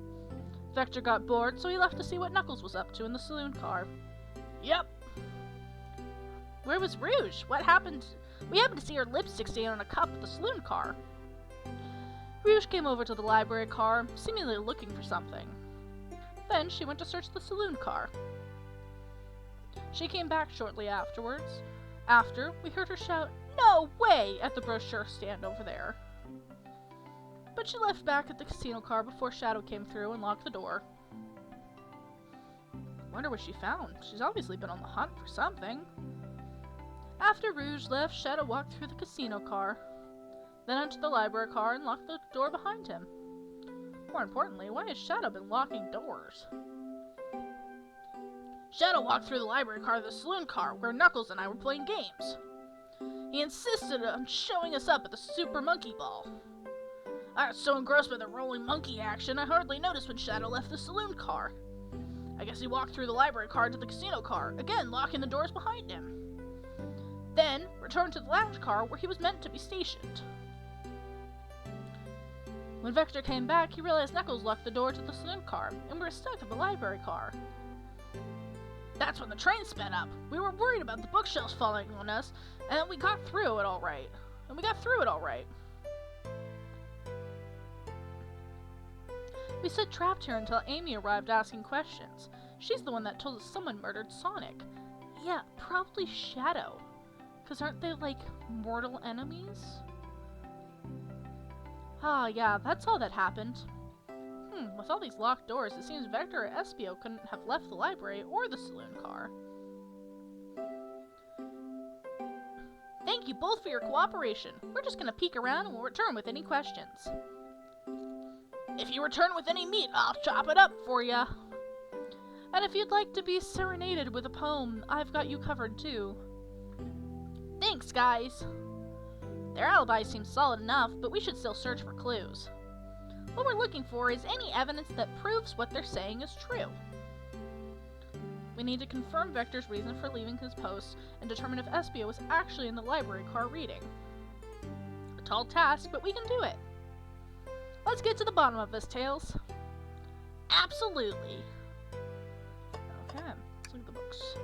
Vector got bored, so he left to see what Knuckles was up to in the saloon car. Yep. Where was Rouge? What happened? We happened to see her lipstick stain on a cup at the saloon car. Rouge came over to the library car, seemingly looking for something. Then she went to search the saloon car. She came back shortly afterwards. After, we heard her shout, "No way!" at the brochure stand over there. But she left back at the casino car before Shadow came through and locked the door. Wonder what she found. She's obviously been on the hunt for something. After Rouge left, Shadow walked through the casino car, then into the library car and locked the door behind him. More importantly, why has Shadow been locking doors? Shadow walked through the library car to the saloon car, where Knuckles and I were playing games. He insisted on showing us up at the Super Monkey Ball. I got so engrossed by the rolling monkey action, I hardly noticed when Shadow left the saloon car. I guess he walked through the library car to the casino car, again locking the doors behind him. Then, returned to the lounge car where he was meant to be stationed. When Vector came back, he realized Knuckles locked the door to the saloon car, and we were stuck in the library car. That's when the train sped up. We were worried about the bookshelves falling on us, and we got through it all right. We stood trapped here until Amy arrived asking questions. She's the one that told us someone murdered Sonic. Yeah, probably Shadow. Because aren't they, like, mortal enemies? Ah, yeah, that's how that happened. With all these locked doors, it seems Vector or Espio couldn't have left the library or the saloon car. Thank you both for your cooperation. We're just gonna peek around and we'll return with any questions. If you return with any meat, I'll chop it up for ya. And if you'd like to be serenaded with a poem, I've got you covered too. Thanks, guys. Their alibi seems solid enough, but we should still search for clues. What we're looking for is any evidence that proves what they're saying is true. We need to confirm Vector's reason for leaving his post and determine if Espio was actually in the library car reading. A tall task, but we can do it. Let's get to the bottom of this, Tails. Absolutely. Okay, let's look at the books.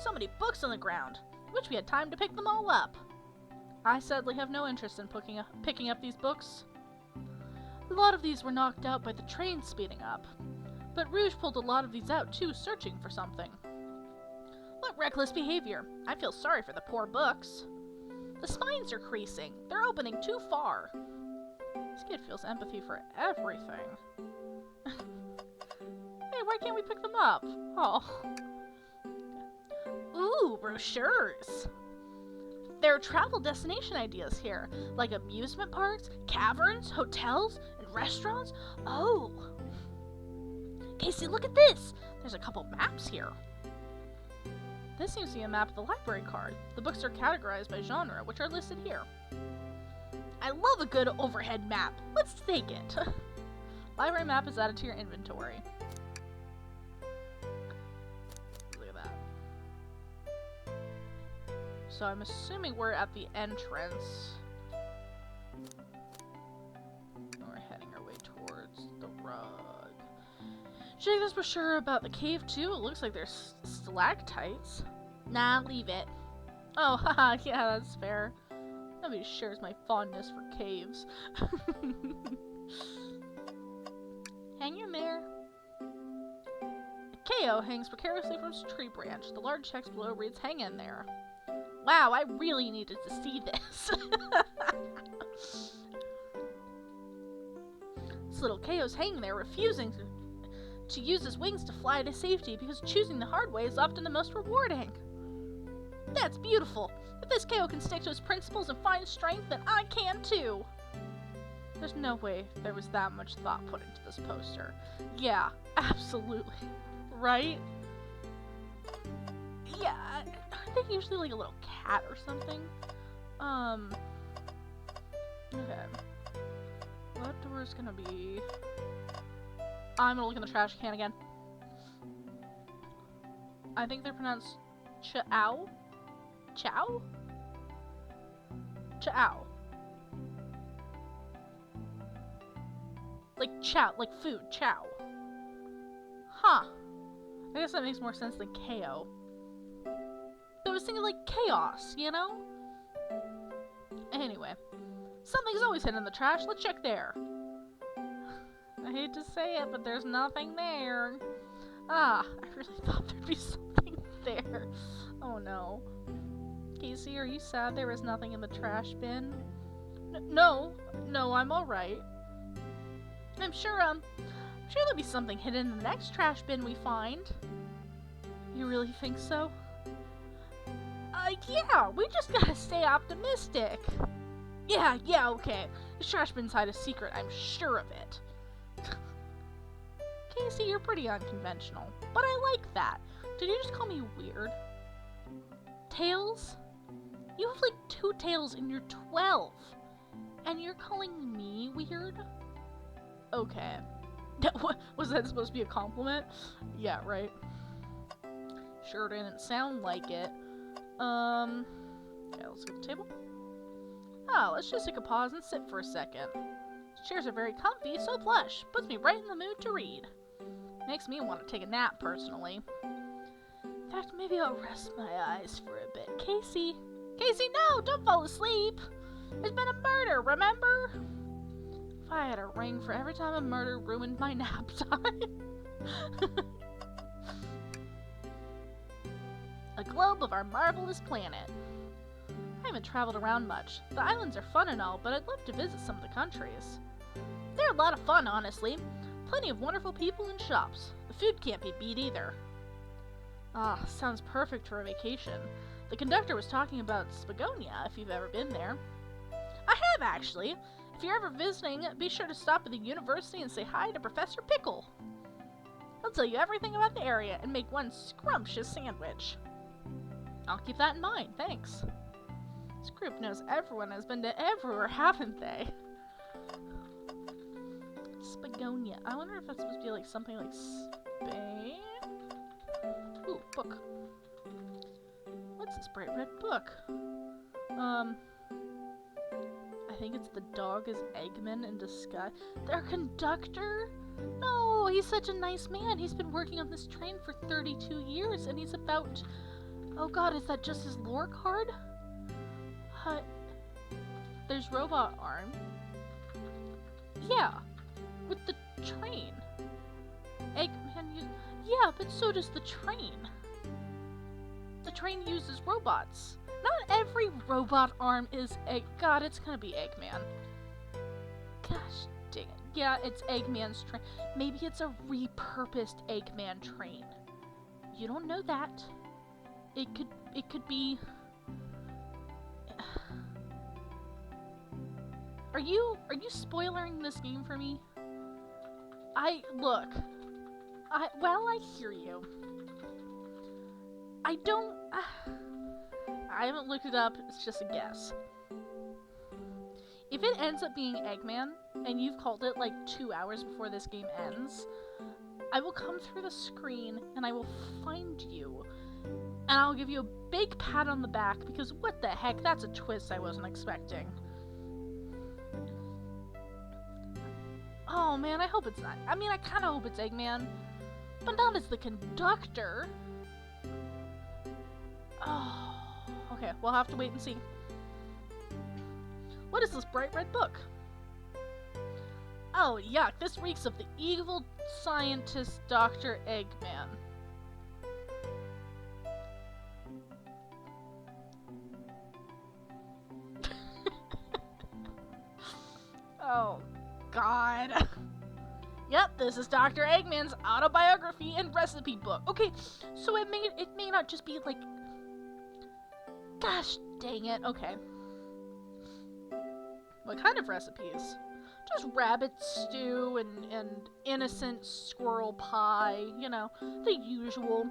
So many books on the ground. I wish we had time to pick them all up. I sadly have no interest in picking up these books. A lot of these were knocked out by the train speeding up. But Rouge pulled a lot of these out too, searching for something. What reckless behavior. I feel sorry for the poor books. The spines are creasing. They're opening too far. This kid feels empathy for everything. Hey, why can't we pick them up? Oh. Ooh, brochures. There are travel destination ideas here, like amusement parks, caverns, hotels, and restaurants. Oh. Kaycee, look at this! There's a couple maps here. This seems to be a map of the library card. The books are categorized by genre, which are listed here. I love a good overhead map. Let's take it. Library map is added to your inventory. Look at that. So I'm assuming we're at the entrance. We're heading our way towards the rug. Should I this brochure about the cave too? It looks like there's stalactites. Nah, leave it. Oh, haha, yeah, that's fair. Nobody shares my fondness for caves. Hang in there. A KO hangs precariously from a tree branch. The large text below reads, "Hang in there." Wow, I really needed to see this. This little KO's hanging there, refusing to use his wings to fly to safety because choosing the hard way is often the most rewarding. That's beautiful. If this KO can stick to his principles and find strength, then I can too. There's no way there was that much thought put into this poster. Yeah, absolutely. Right? Yeah, aren't they usually like a little cat or something? Okay. What door's gonna be? I'm gonna look in the trash can again. I think they're pronounced Chow? Chow? Chow. Like chow, like food, chow. Huh. I guess that makes more sense than KO. But I was thinking like chaos, you know? Anyway. Something's always hidden in the trash, let's check there. I hate to say it, but there's nothing there. Ah, I really thought there'd be something there. Oh no. Kaycee, are you sad there was nothing in the trash bin? No, I'm alright. I'm sure there'll be something hidden in the next trash bin we find. You really think so? Yeah, we just gotta stay optimistic. Yeah, okay. The trash bin's hide a secret, I'm sure of it. Kaycee, you're pretty unconventional, but I like that. Did you just call me weird? Tails? You have like 2 tails and you're 12. And you're calling me weird? Okay. Was that supposed to be a compliment? Yeah, right. Sure didn't sound like it. Okay, let's go to the table. Oh, let's just take a pause and sit for a second. These chairs are very comfy, so plush. Puts me right in the mood to read. Makes me want to take a nap, personally. In fact, maybe I'll rest my eyes for a bit. Kaycee! Kaycee, no! Don't fall asleep! There's been a murder, remember? If I had a ring for every time a murder ruined my nap time. A globe of our marvelous planet. haven't traveled around much. The islands are fun and all, but I'd love to visit some of the countries. They're a lot of fun, honestly. Plenty of wonderful people and shops. The food can't be beat either. Ah, sounds perfect for a vacation. The conductor was talking about Spagonia, if you've ever been there. I have, actually. If you're ever visiting, be sure to stop at the university and say hi to Professor Pickle. He'll tell you everything about the area and make one scrumptious sandwich. I'll keep that in mind, thanks. This group knows everyone has been to everywhere, haven't they? Spagonia. I wonder if that's supposed to be like something like Spain? Ooh, book. What's this bright red book? I think it's The Dog is Eggman in Disguise. Their conductor? No, he's such a nice man. He's been working on this train for 32 years and he's about... Oh god, is that just his lore card? There's robot arm. Yeah, with the train. Eggman yeah, but so does the train. The train uses robots. Not every robot arm is God, it's gonna be Eggman. Gosh dang it. Yeah, it's Eggman's train. Maybe it's a repurposed Eggman train. You don't know that. It could be... Are you spoiling this game for me? Well, I hear you. I haven't looked it up, it's just a guess. If it ends up being Eggman, and you've called it like 2 hours before this game ends, I will come through the screen and I will find you. And I'll give you a big pat on the back, because what the heck, that's a twist I wasn't expecting. Oh man, I hope it's not. I mean, I kinda hope it's Eggman, but not as the conductor. Oh, okay, we'll have to wait and see. What is this bright red book? Oh, yuck, this reeks of the evil scientist Dr. Eggman. Oh, God. Yep, this is Dr. Eggman's autobiography and recipe book. Okay, so it may not just be like... Gosh dang it, okay. What kind of recipes? Just rabbit stew and innocent squirrel pie, you know, the usual.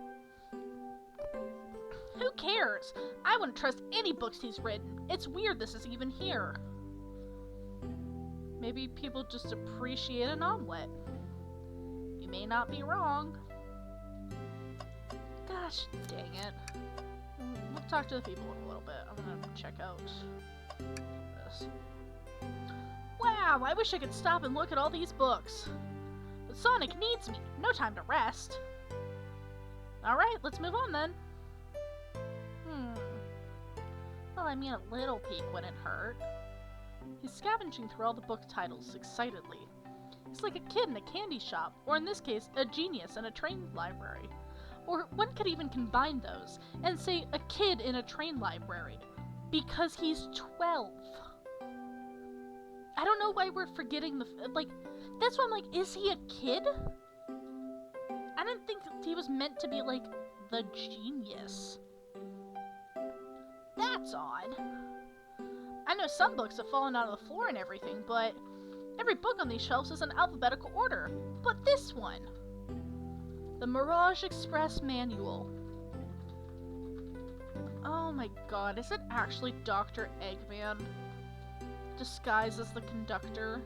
Who cares? I wouldn't trust any books he's written. It's weird this is even here. Maybe people just appreciate an omelet. You may not be wrong. Gosh dang it. We'll talk to the people in a little bit. I'm gonna check out this. Wow, I wish I could stop and look at all these books. But Sonic needs me. No time to rest. Alright, let's move on then. Well, I mean, a little peek wouldn't hurt. He's scavenging through all the book titles excitedly. He's like a kid in a candy shop, or in this case, a genius in a train library. Or one could even combine those and say a kid in a train library, because he's 12. I don't know why we're forgetting that's why I'm like, is he a kid? I didn't think he was meant to be like the genius. That's odd. I know some books have fallen out of the floor and everything, but every book on these shelves is in alphabetical order. But this one! The Mirage Express Manual. Oh my god, is it actually Dr. Eggman? Disguised as the conductor?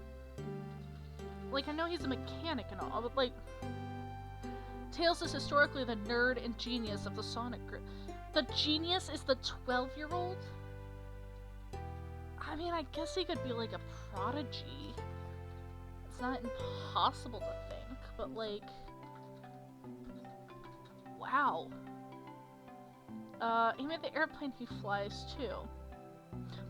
Like, I know he's a mechanic and all, but like... Tails is historically the nerd and genius of the Sonic group. The genius is the 12-year-old? I mean, I guess he could be like a prodigy. It's not impossible to think, but like... Wow. He made the airplane he flies too.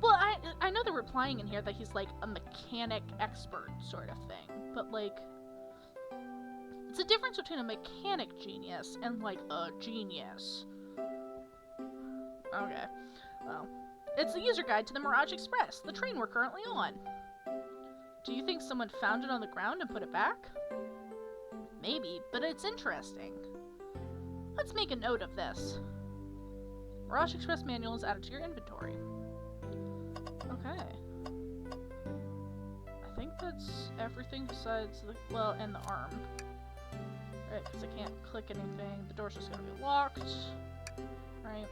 Well, I know they're replying in here that he's like a mechanic expert sort of thing, but like... It's a difference between a mechanic genius and like a genius. Okay. Well, It's the user guide to the Mirage Express, the train we're currently on. Do you think someone found it on the ground and put it back? Maybe, but it's interesting. Let's make a note of this. Mirage Express manual is added to your inventory. Okay. I think that's everything besides the, well, and the arm. Right, because I can't click anything. The door's just gonna be locked. Right.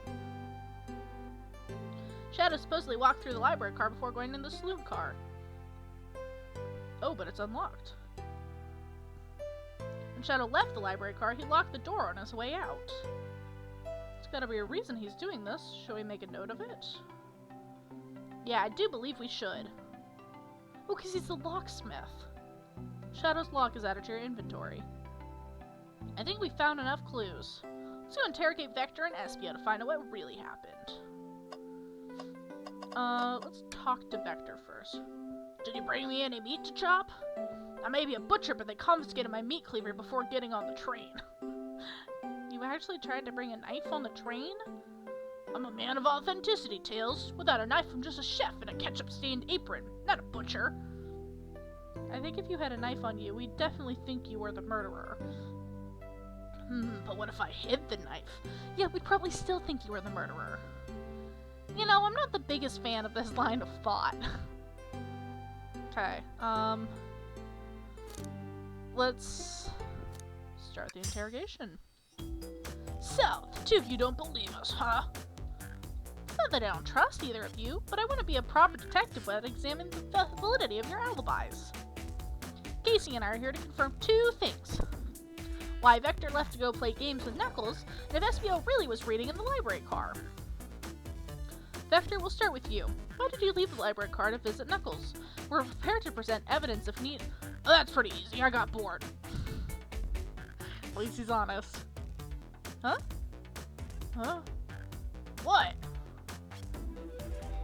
Shadow supposedly walked through the library car before going in the saloon car. Oh, but it's unlocked. When Shadow left the library car, he locked the door on his way out. There's gotta be a reason he's doing this. Shall we make a note of it? Yeah, I do believe we should. Oh, because he's the locksmith. Shadow's lock is added to your inventory. I think we found enough clues. Let's go interrogate Vector and Espio to find out what really happened. Let's talk to Vector first. Did you bring me any meat to chop? I may be a butcher, but they confiscated my meat cleaver before getting on the train. You actually tried to bring a knife on the train? I'm a man of authenticity, Tails. Without a knife, I'm just a chef in a ketchup-stained apron, not a butcher. I think if you had a knife on you, we'd definitely think you were the murderer. But what if I hid the knife? Yeah, we'd probably still think you were the murderer. You know, I'm not the biggest fan of this line of thought. Okay, let's start the interrogation. So, the two of you don't believe us, huh? Not that I don't trust either of you, but I want to be a proper detective when I examine the validity of your alibis. Kaycee and I are here to confirm two things. Why Vector left to go play games with Knuckles, and if Espio really was reading in the library car. Vector, we'll start with you. Why did you leave the library car to visit Knuckles? We're prepared to present evidence if needed. Oh, that's pretty easy. I got bored. At least he's honest. Huh? Huh? What?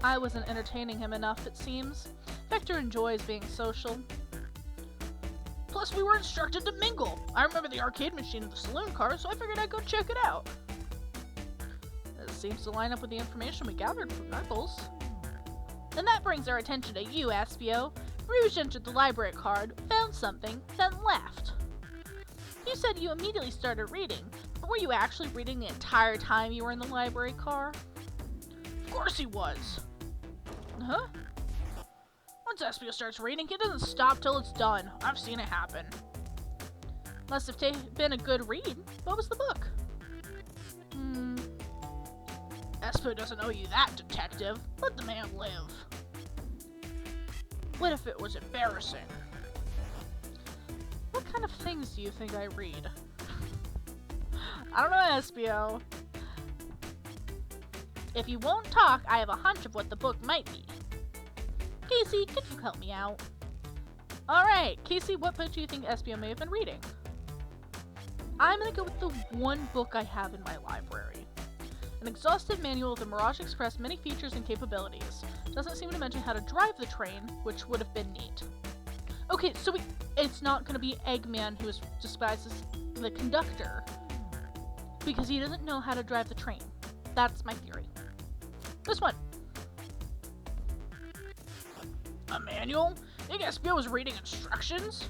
I wasn't entertaining him enough, it seems. Vector enjoys being social. Plus, we were instructed to mingle. I remember the arcade machine in the saloon car, so I figured I'd go check it out. This seems to line up with the information we gathered from Knuckles. Then that brings our attention to you, Espio. Rouge entered the library card, found something, then left. You said you immediately started reading, but were you actually reading the entire time you were in the library car? Of course he was. Huh? Once Espio starts reading, he doesn't stop till it's done. I've seen it happen. Must have been a good read. What was the book? Espio doesn't owe you that, detective. Let the man live. What if it was embarrassing? What kind of things do you think I read? I don't know, Espio. If you won't talk, I have a hunch of what the book might be. Kaycee, could you help me out? Alright, Kaycee, what book do you think Espio may have been reading? I'm gonna go with the one book I have in my library. An exhaustive manual of the Mirage Express many features and capabilities. Doesn't seem to mention how to drive the train, which would have been neat. Okay, so it's not gonna be Eggman who is disguised as the conductor. Because he doesn't know how to drive the train. That's my theory. This one. A manual? Think Espio was reading instructions?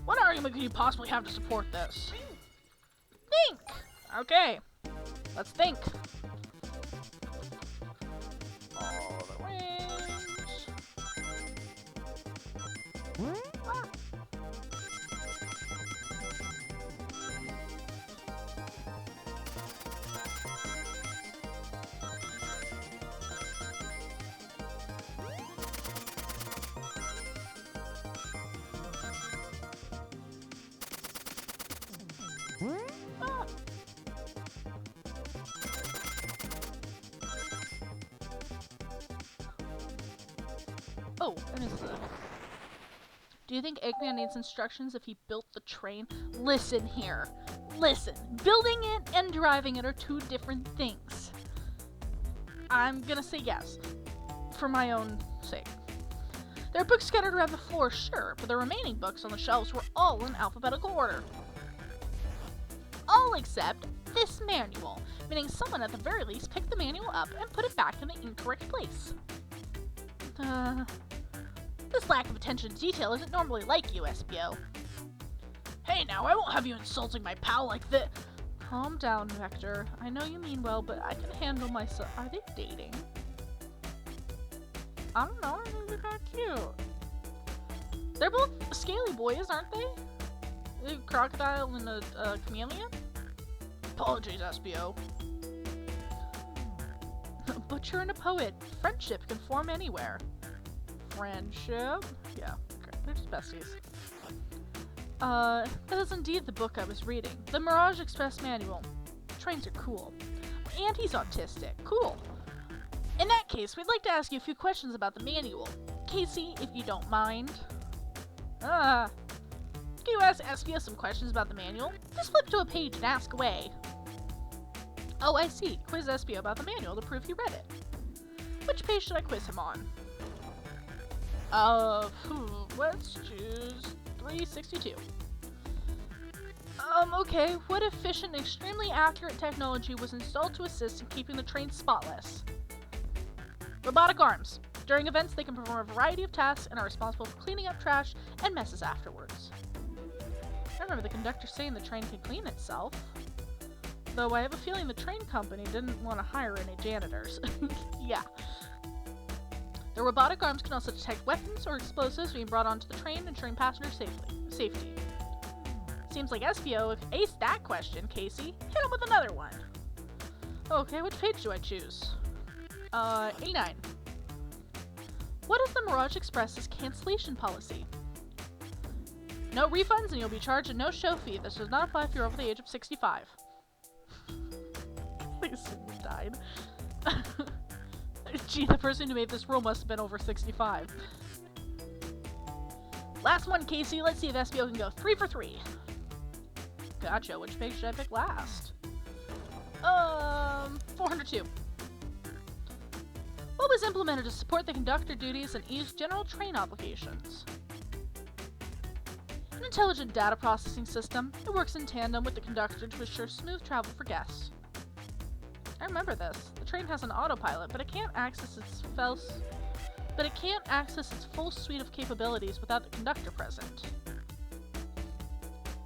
What argument could you possibly have to support this? Think! Okay, let's think. All the rings. Ah. Ah. Oh, I missed that. Do you think Eggman needs instructions if he built the train? Listen here. Listen. Building it and driving it are two different things. I'm gonna say yes. For my own sake. There are books scattered around the floor, sure, but the remaining books on the shelves were all in alphabetical order. All except this manual, meaning someone at the very least picked the manual up and put it back in the incorrect place. This lack of attention to detail isn't normally like you, SBO. Hey now, I won't have you insulting my pal like this. Calm down, Vector. I know you mean well, but I can handle myself. Are they dating? I don't know, I think they're kinda cute. They're both scaly boys, aren't they? A crocodile and a chameleon? Apologies, SBO. A butcher and a poet. Friendship can form anywhere. Friendship? Yeah, okay. They're just besties. That is indeed the book I was reading. The Mirage Express Manual. Trains are cool. And he's autistic. Cool. In that case, we'd like to ask you a few questions about the manual. Kaycee, if you don't mind. Can you ask SBO some questions about the manual? Just flip to a page and ask away. Oh, I see. Quiz SBO about the manual to prove he read it. Which page should I quiz him on? Let's choose 362. Okay. What efficient and extremely accurate technology was installed to assist in keeping the train spotless? Robotic arms. During events, they can perform a variety of tasks and are responsible for cleaning up trash and messes afterwards. I remember the conductor saying the train could clean itself. Though I have a feeling the train company didn't want to hire any janitors. Yeah. The robotic arms can also detect weapons or explosives being brought onto the train, ensuring passenger safety. Seems like SBO aced that question, Kaycee. Hit him with another one. Okay, which page do I choose? 89. What is the Mirage Express's cancellation policy? No refunds and you'll be charged a no-show fee. This does not apply if you're over the age of 65. They assume you died. Gee, the person who made this rule must have been over 65. Last one, Kaycee. Let's see if SBO can go 3 for 3. Gotcha. Which page should I pick last? 402. What was implemented to support the conductor duties and ease general train obligations? An intelligent data processing system. It works in tandem with the conductor to ensure smooth travel for guests. I remember this. The train has an autopilot, but it can't access its full suite of capabilities without the conductor present.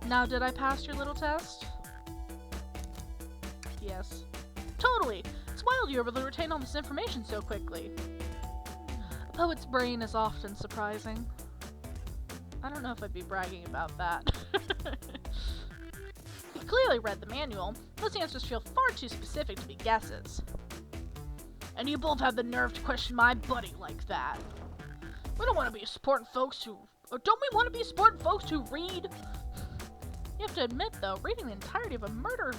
Now, did I pass your little test? Yes. Totally! It's wild you're able to retain all this information so quickly. A poet's brain is often surprising. I don't know if I'd be bragging about that. You clearly read the manual. Those answers feel far too specific to be guesses. And you both have the nerve to question my buddy like that. We don't want to be supporting folks who... Don't we want to be supporting folks who read? You have to admit, though, reading the entirety of a murder...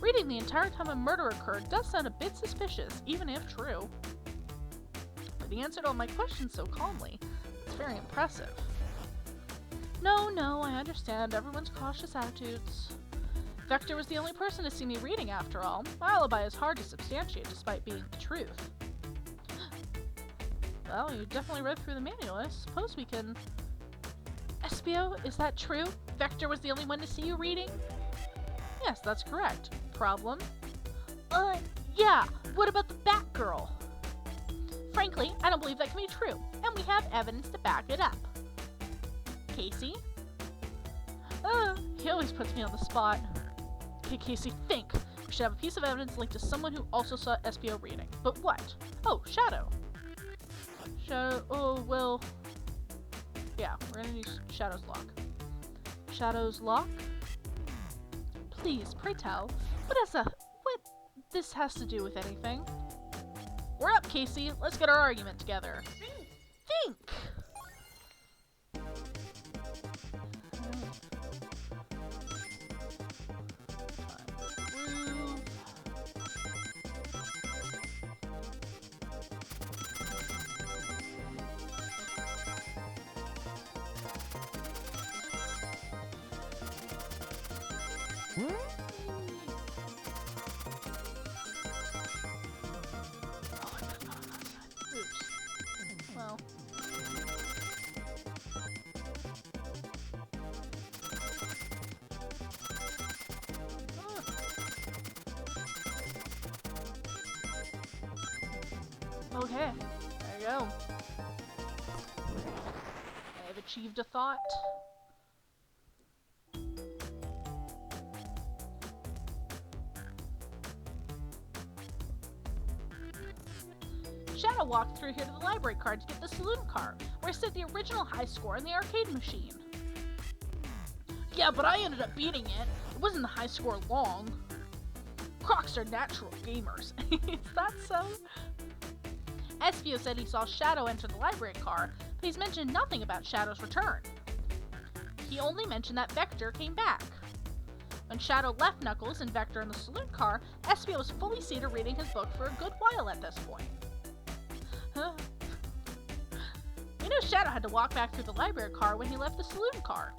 reading the entire time a murder occurred does sound a bit suspicious, even if true. But he answered all my questions so calmly. It's very impressive. No, I understand everyone's cautious attitudes. Vector was the only person to see me reading, after all. My alibi is hard to substantiate, despite being the truth. Well, you definitely read through the manual. I suppose we can... SBO, is that true? Vector was the only one to see you reading? Yes, that's correct. Problem? Yeah. What about the Batgirl? Frankly, I don't believe that can be true, and we have evidence to back it up. Kaycee? He always puts me on the spot. Okay, Kaycee, think. We should have a piece of evidence linked to someone who also saw SBO reading. But what? Oh, Shadow. Shadow, oh, well... Yeah, we're gonna use Shadow's lock. Shadow's lock? Please, pray tell, what this has to do with anything? We're up, Kaycee. Let's get our argument together. Think! Okay, there you go. I've achieved a thought. Shadow walked through here to the library card to get the saloon car, where I set the original high score in the arcade machine. Yeah, but I ended up beating it. It wasn't the high score long. Crocs are natural gamers. Is that so? Espio said he saw Shadow enter the library car, but he's mentioned nothing about Shadow's return. He only mentioned that Vector came back. When Shadow left Knuckles and Vector in the saloon car, Espio was fully seated reading his book for a good while at this point. Huh? We knew Shadow had to walk back through the library car when he left the saloon car,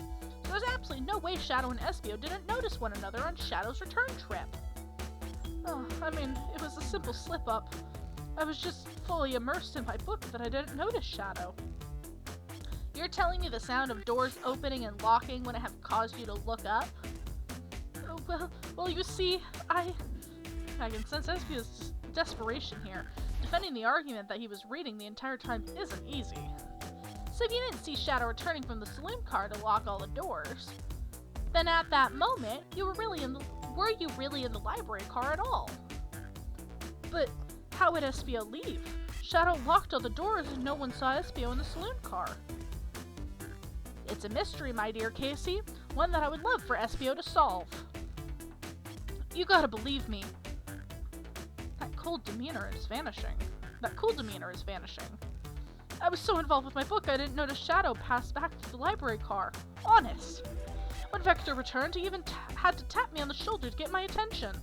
so there's absolutely no way Shadow and Espio didn't notice one another on Shadow's return trip. Oh, I mean, it was a simple slip-up. I was just fully immersed in my book that I didn't notice Shadow. You're telling me the sound of doors opening and locking wouldn't have caused you to look up? Oh, well, you see, I can sense Espio's desperation here. Defending the argument that he was reading the entire time isn't easy. So if you didn't see Shadow returning from the saloon car to lock all the doors, then at that moment, were you really in the library car at all? But how would Espio leave? Shadow locked all the doors and no one saw Espio in the saloon car. It's a mystery, my dear Kaycee, one that I would love for Espio to solve. You gotta believe me. That cool demeanor is vanishing. I was so involved with my book I didn't notice Shadow pass back to the library car. Honest. When Vector returned, he even had to tap me on the shoulder to get my attention.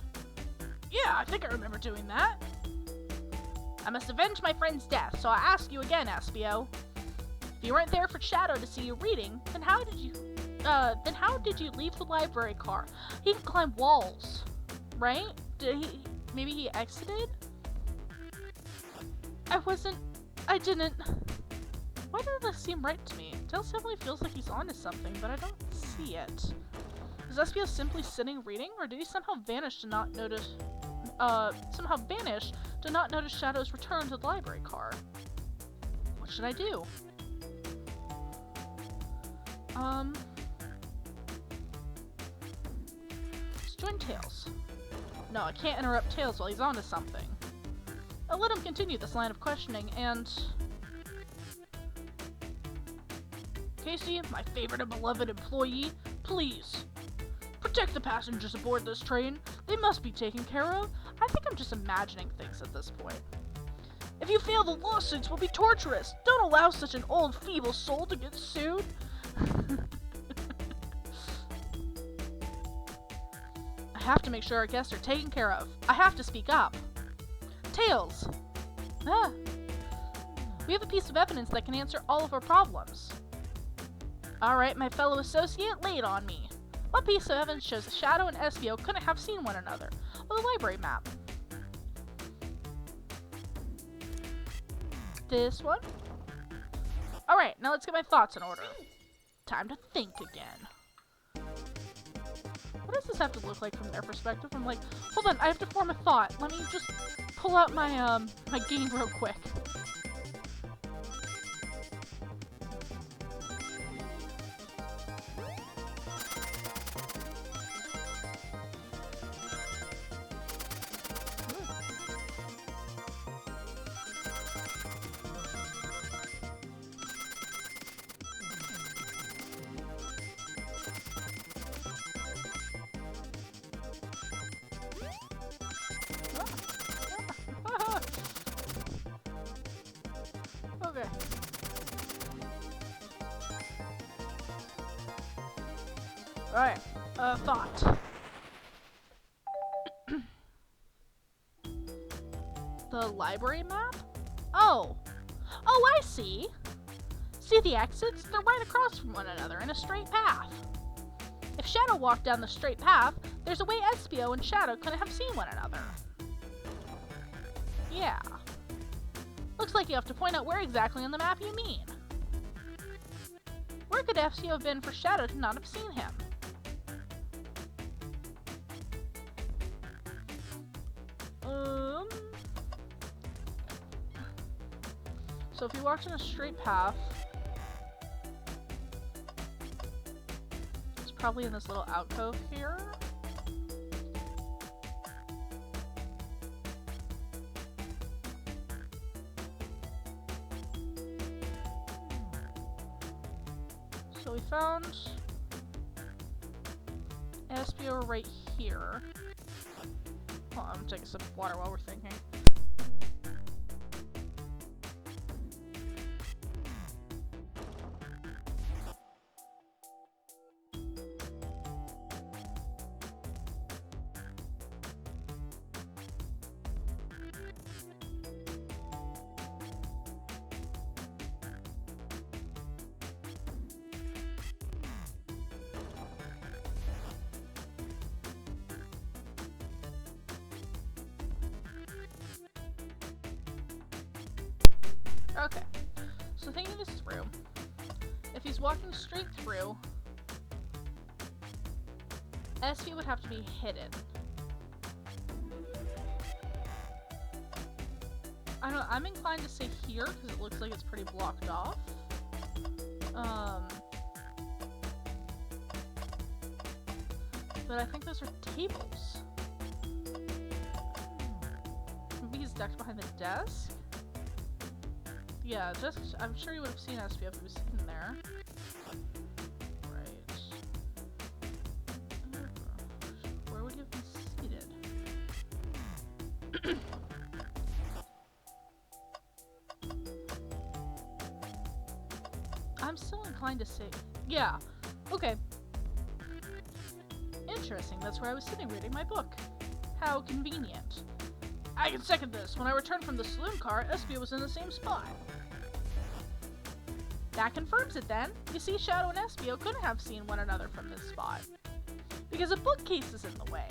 Yeah, I think I remember doing that. I must avenge my friend's death, so I ask you again, Espio. If you weren't there for Shadow to see you reading, then how did you leave the library car? He can climb walls, right? Maybe he exited? I didn't. Why doesn't this seem right to me? Tails definitely feels like he's onto something, but I don't see it. Is Espio simply sitting reading, or did he somehow vanish to not notice Shadow's return to the library car? What should I do? Let's join Tails. No, I can't interrupt Tails while he's onto something. I'll let him continue this line of questioning, and... Kaycee, my favorite and beloved employee, please. Protect the passengers aboard this train. They must be taken care of. I think I'm just imagining things at this point. If you fail, the lawsuits will be torturous. Don't allow such an old, feeble soul to get sued. I have to make sure our guests are taken care of. I have to speak up. Tails! Ah. We have a piece of evidence that can answer all of our problems. Alright, my fellow associate, lay it on me. What piece of evidence shows that Shadow and Espio couldn't have seen one another? Well, the library map. This one? Alright, now let's get my thoughts in order. Time to think again. What does this have to look like from their perspective? I'm like, hold on, I have to form a thought. Let me just pull out my, my game real quick. Okay. Alright, thought. The library map? Oh, I see. See the exits? They're right across from one another in a straight path. If Shadow walked down the straight path, there's a way Espio and Shadow couldn't have seen one another. Yeah. Looks like you have to point out where exactly on the map you mean. Where could Espio have been for Shadow to not have seen him? So if he walks in a straight path, it's probably in this little alcove here. So we found SBO right here. Hold on, I'm gonna take a sip of water while we're thinking. Okay, so thinking this through, if he's walking straight through, SV would have to be hidden. I don't know, I'm inclined to say here, because it looks like it's pretty blocked off. But I think those are tables. Maybe he's ducked behind the desk? Yeah, just I'm sure you would have seen SB if he was sitting there. Right. Where would he have been seated? I'm still inclined to say, yeah. Okay. Interesting, that's where I was sitting reading my book. How convenient. I can second this. When I returned from the saloon car, SB was in the same spot. That confirms it then. You see, Shadow and SBO couldn't have seen one another from this spot. Because a bookcase is in the way.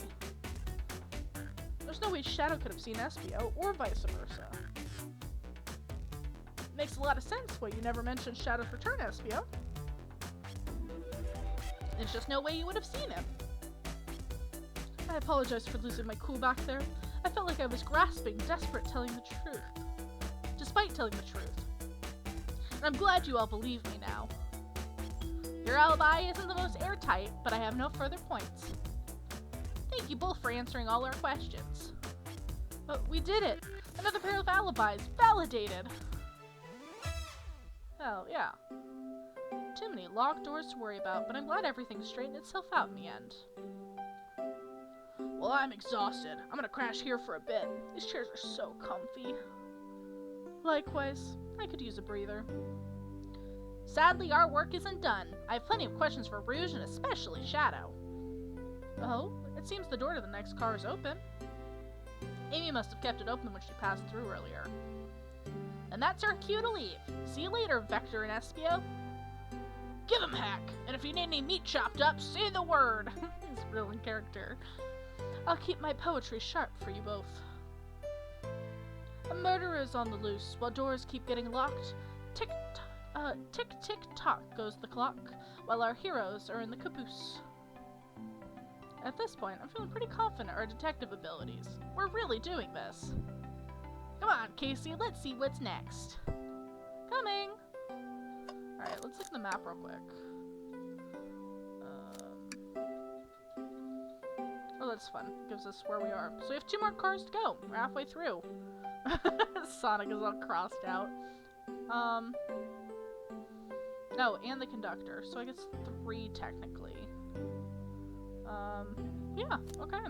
There's no way Shadow could have seen SBO, or vice versa. Makes a lot of sense why you never mentioned Shadow's return, SBO. There's just no way you would have seen him. I apologize for losing my cool back there. I felt like I was grasping, desperate, telling the truth. Despite telling the truth. And I'm glad you all believe me now. Your alibi isn't the most airtight, but I have no further points. Thank you both for answering all our questions. But we did it! Another pair of alibis, validated! Well, yeah. Too many locked doors to worry about, but I'm glad everything straightened itself out in the end. Well, I'm exhausted. I'm gonna crash here for a bit. These chairs are so comfy. Likewise, I could use a breather. Sadly, our work isn't done. I have plenty of questions for Rouge and especially Shadow. Oh, it seems the door to the next car is open. Amy must have kept it open when she passed through earlier. And that's our cue to leave. See you later, Vector and Espio. Give him heck, and if you need any meat chopped up, say the word. He's real in character. I'll keep my poetry sharp for you both. A murderer is on the loose, while doors keep getting locked. Tick-tick-tock goes the clock, while our heroes are in the caboose. At this point, I'm feeling pretty confident in our detective abilities. We're really doing this. Come on, Kaycee, let's see what's next. Coming! Alright, let's look at the map real quick. Oh, that's fun. Gives us where we are. So we have 2 more cars to go. We're halfway through. Sonic is all crossed out. No, and the conductor. So I guess 3 technically. Yeah, okay.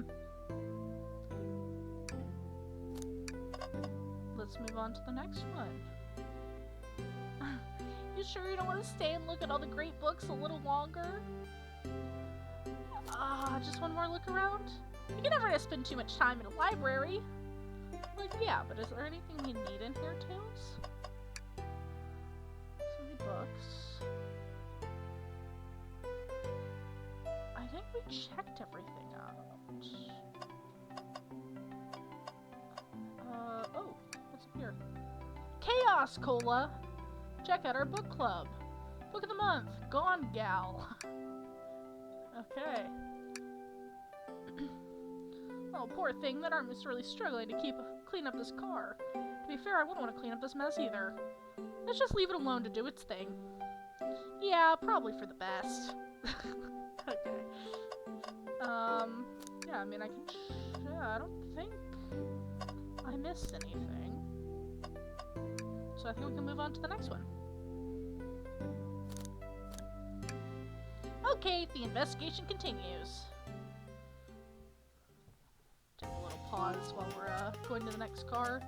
Let's move on to the next one. You sure you don't want to stay and look at all the great books a little longer? Just one more look around? You can never spend too much time in a library. Like, yeah, but is there anything we need in here, Tails? So many books. I think we checked everything out. Oh, what's up here? Chaos Cola! Check out our book club. Book of the month, Gone Gal. Okay. Oh, poor thing, that arm is really struggling to clean up this car. To be fair, I wouldn't want to clean up this mess either. Let's just leave it alone to do its thing. Yeah, probably for the best. Okay. Yeah, I mean, I can... yeah, I don't think I missed anything. So I think we can move on to the next one. Okay, the investigation continues. Take a little pause while we're going to the next car.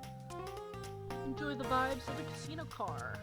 Enjoy the vibes of a casino car.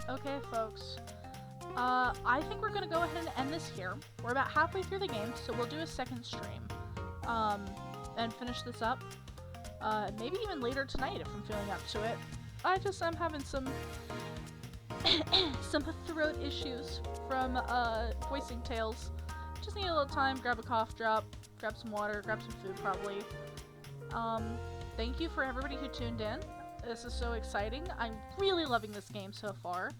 Okay, folks. I think we're gonna go ahead and end this here. We're about halfway through the game, so we'll do a second stream. And finish this up. Maybe even later tonight if I'm feeling up to it. I'm having some some throat issues from voicing Tales. Just need a little time, grab a cough drop, grab some water, grab some food probably. Thank you for everybody who tuned in. This is so exciting. I'm really loving this game so far.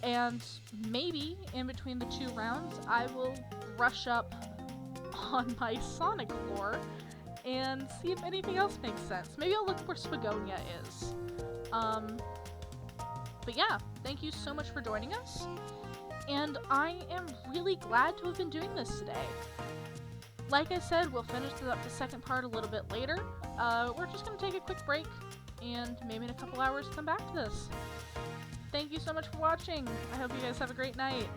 And maybe in between the 2 rounds, I will brush up on my Sonic lore and see if anything else makes sense. Maybe I'll look where Spagonia is. But yeah, thank you so much for joining us. And I am really glad to have been doing this today. Like I said, we'll finish up the second part a little bit later. We're just going to take a quick break and maybe in a couple hours come back to this. Thank you so much for watching. I hope you guys have a great night.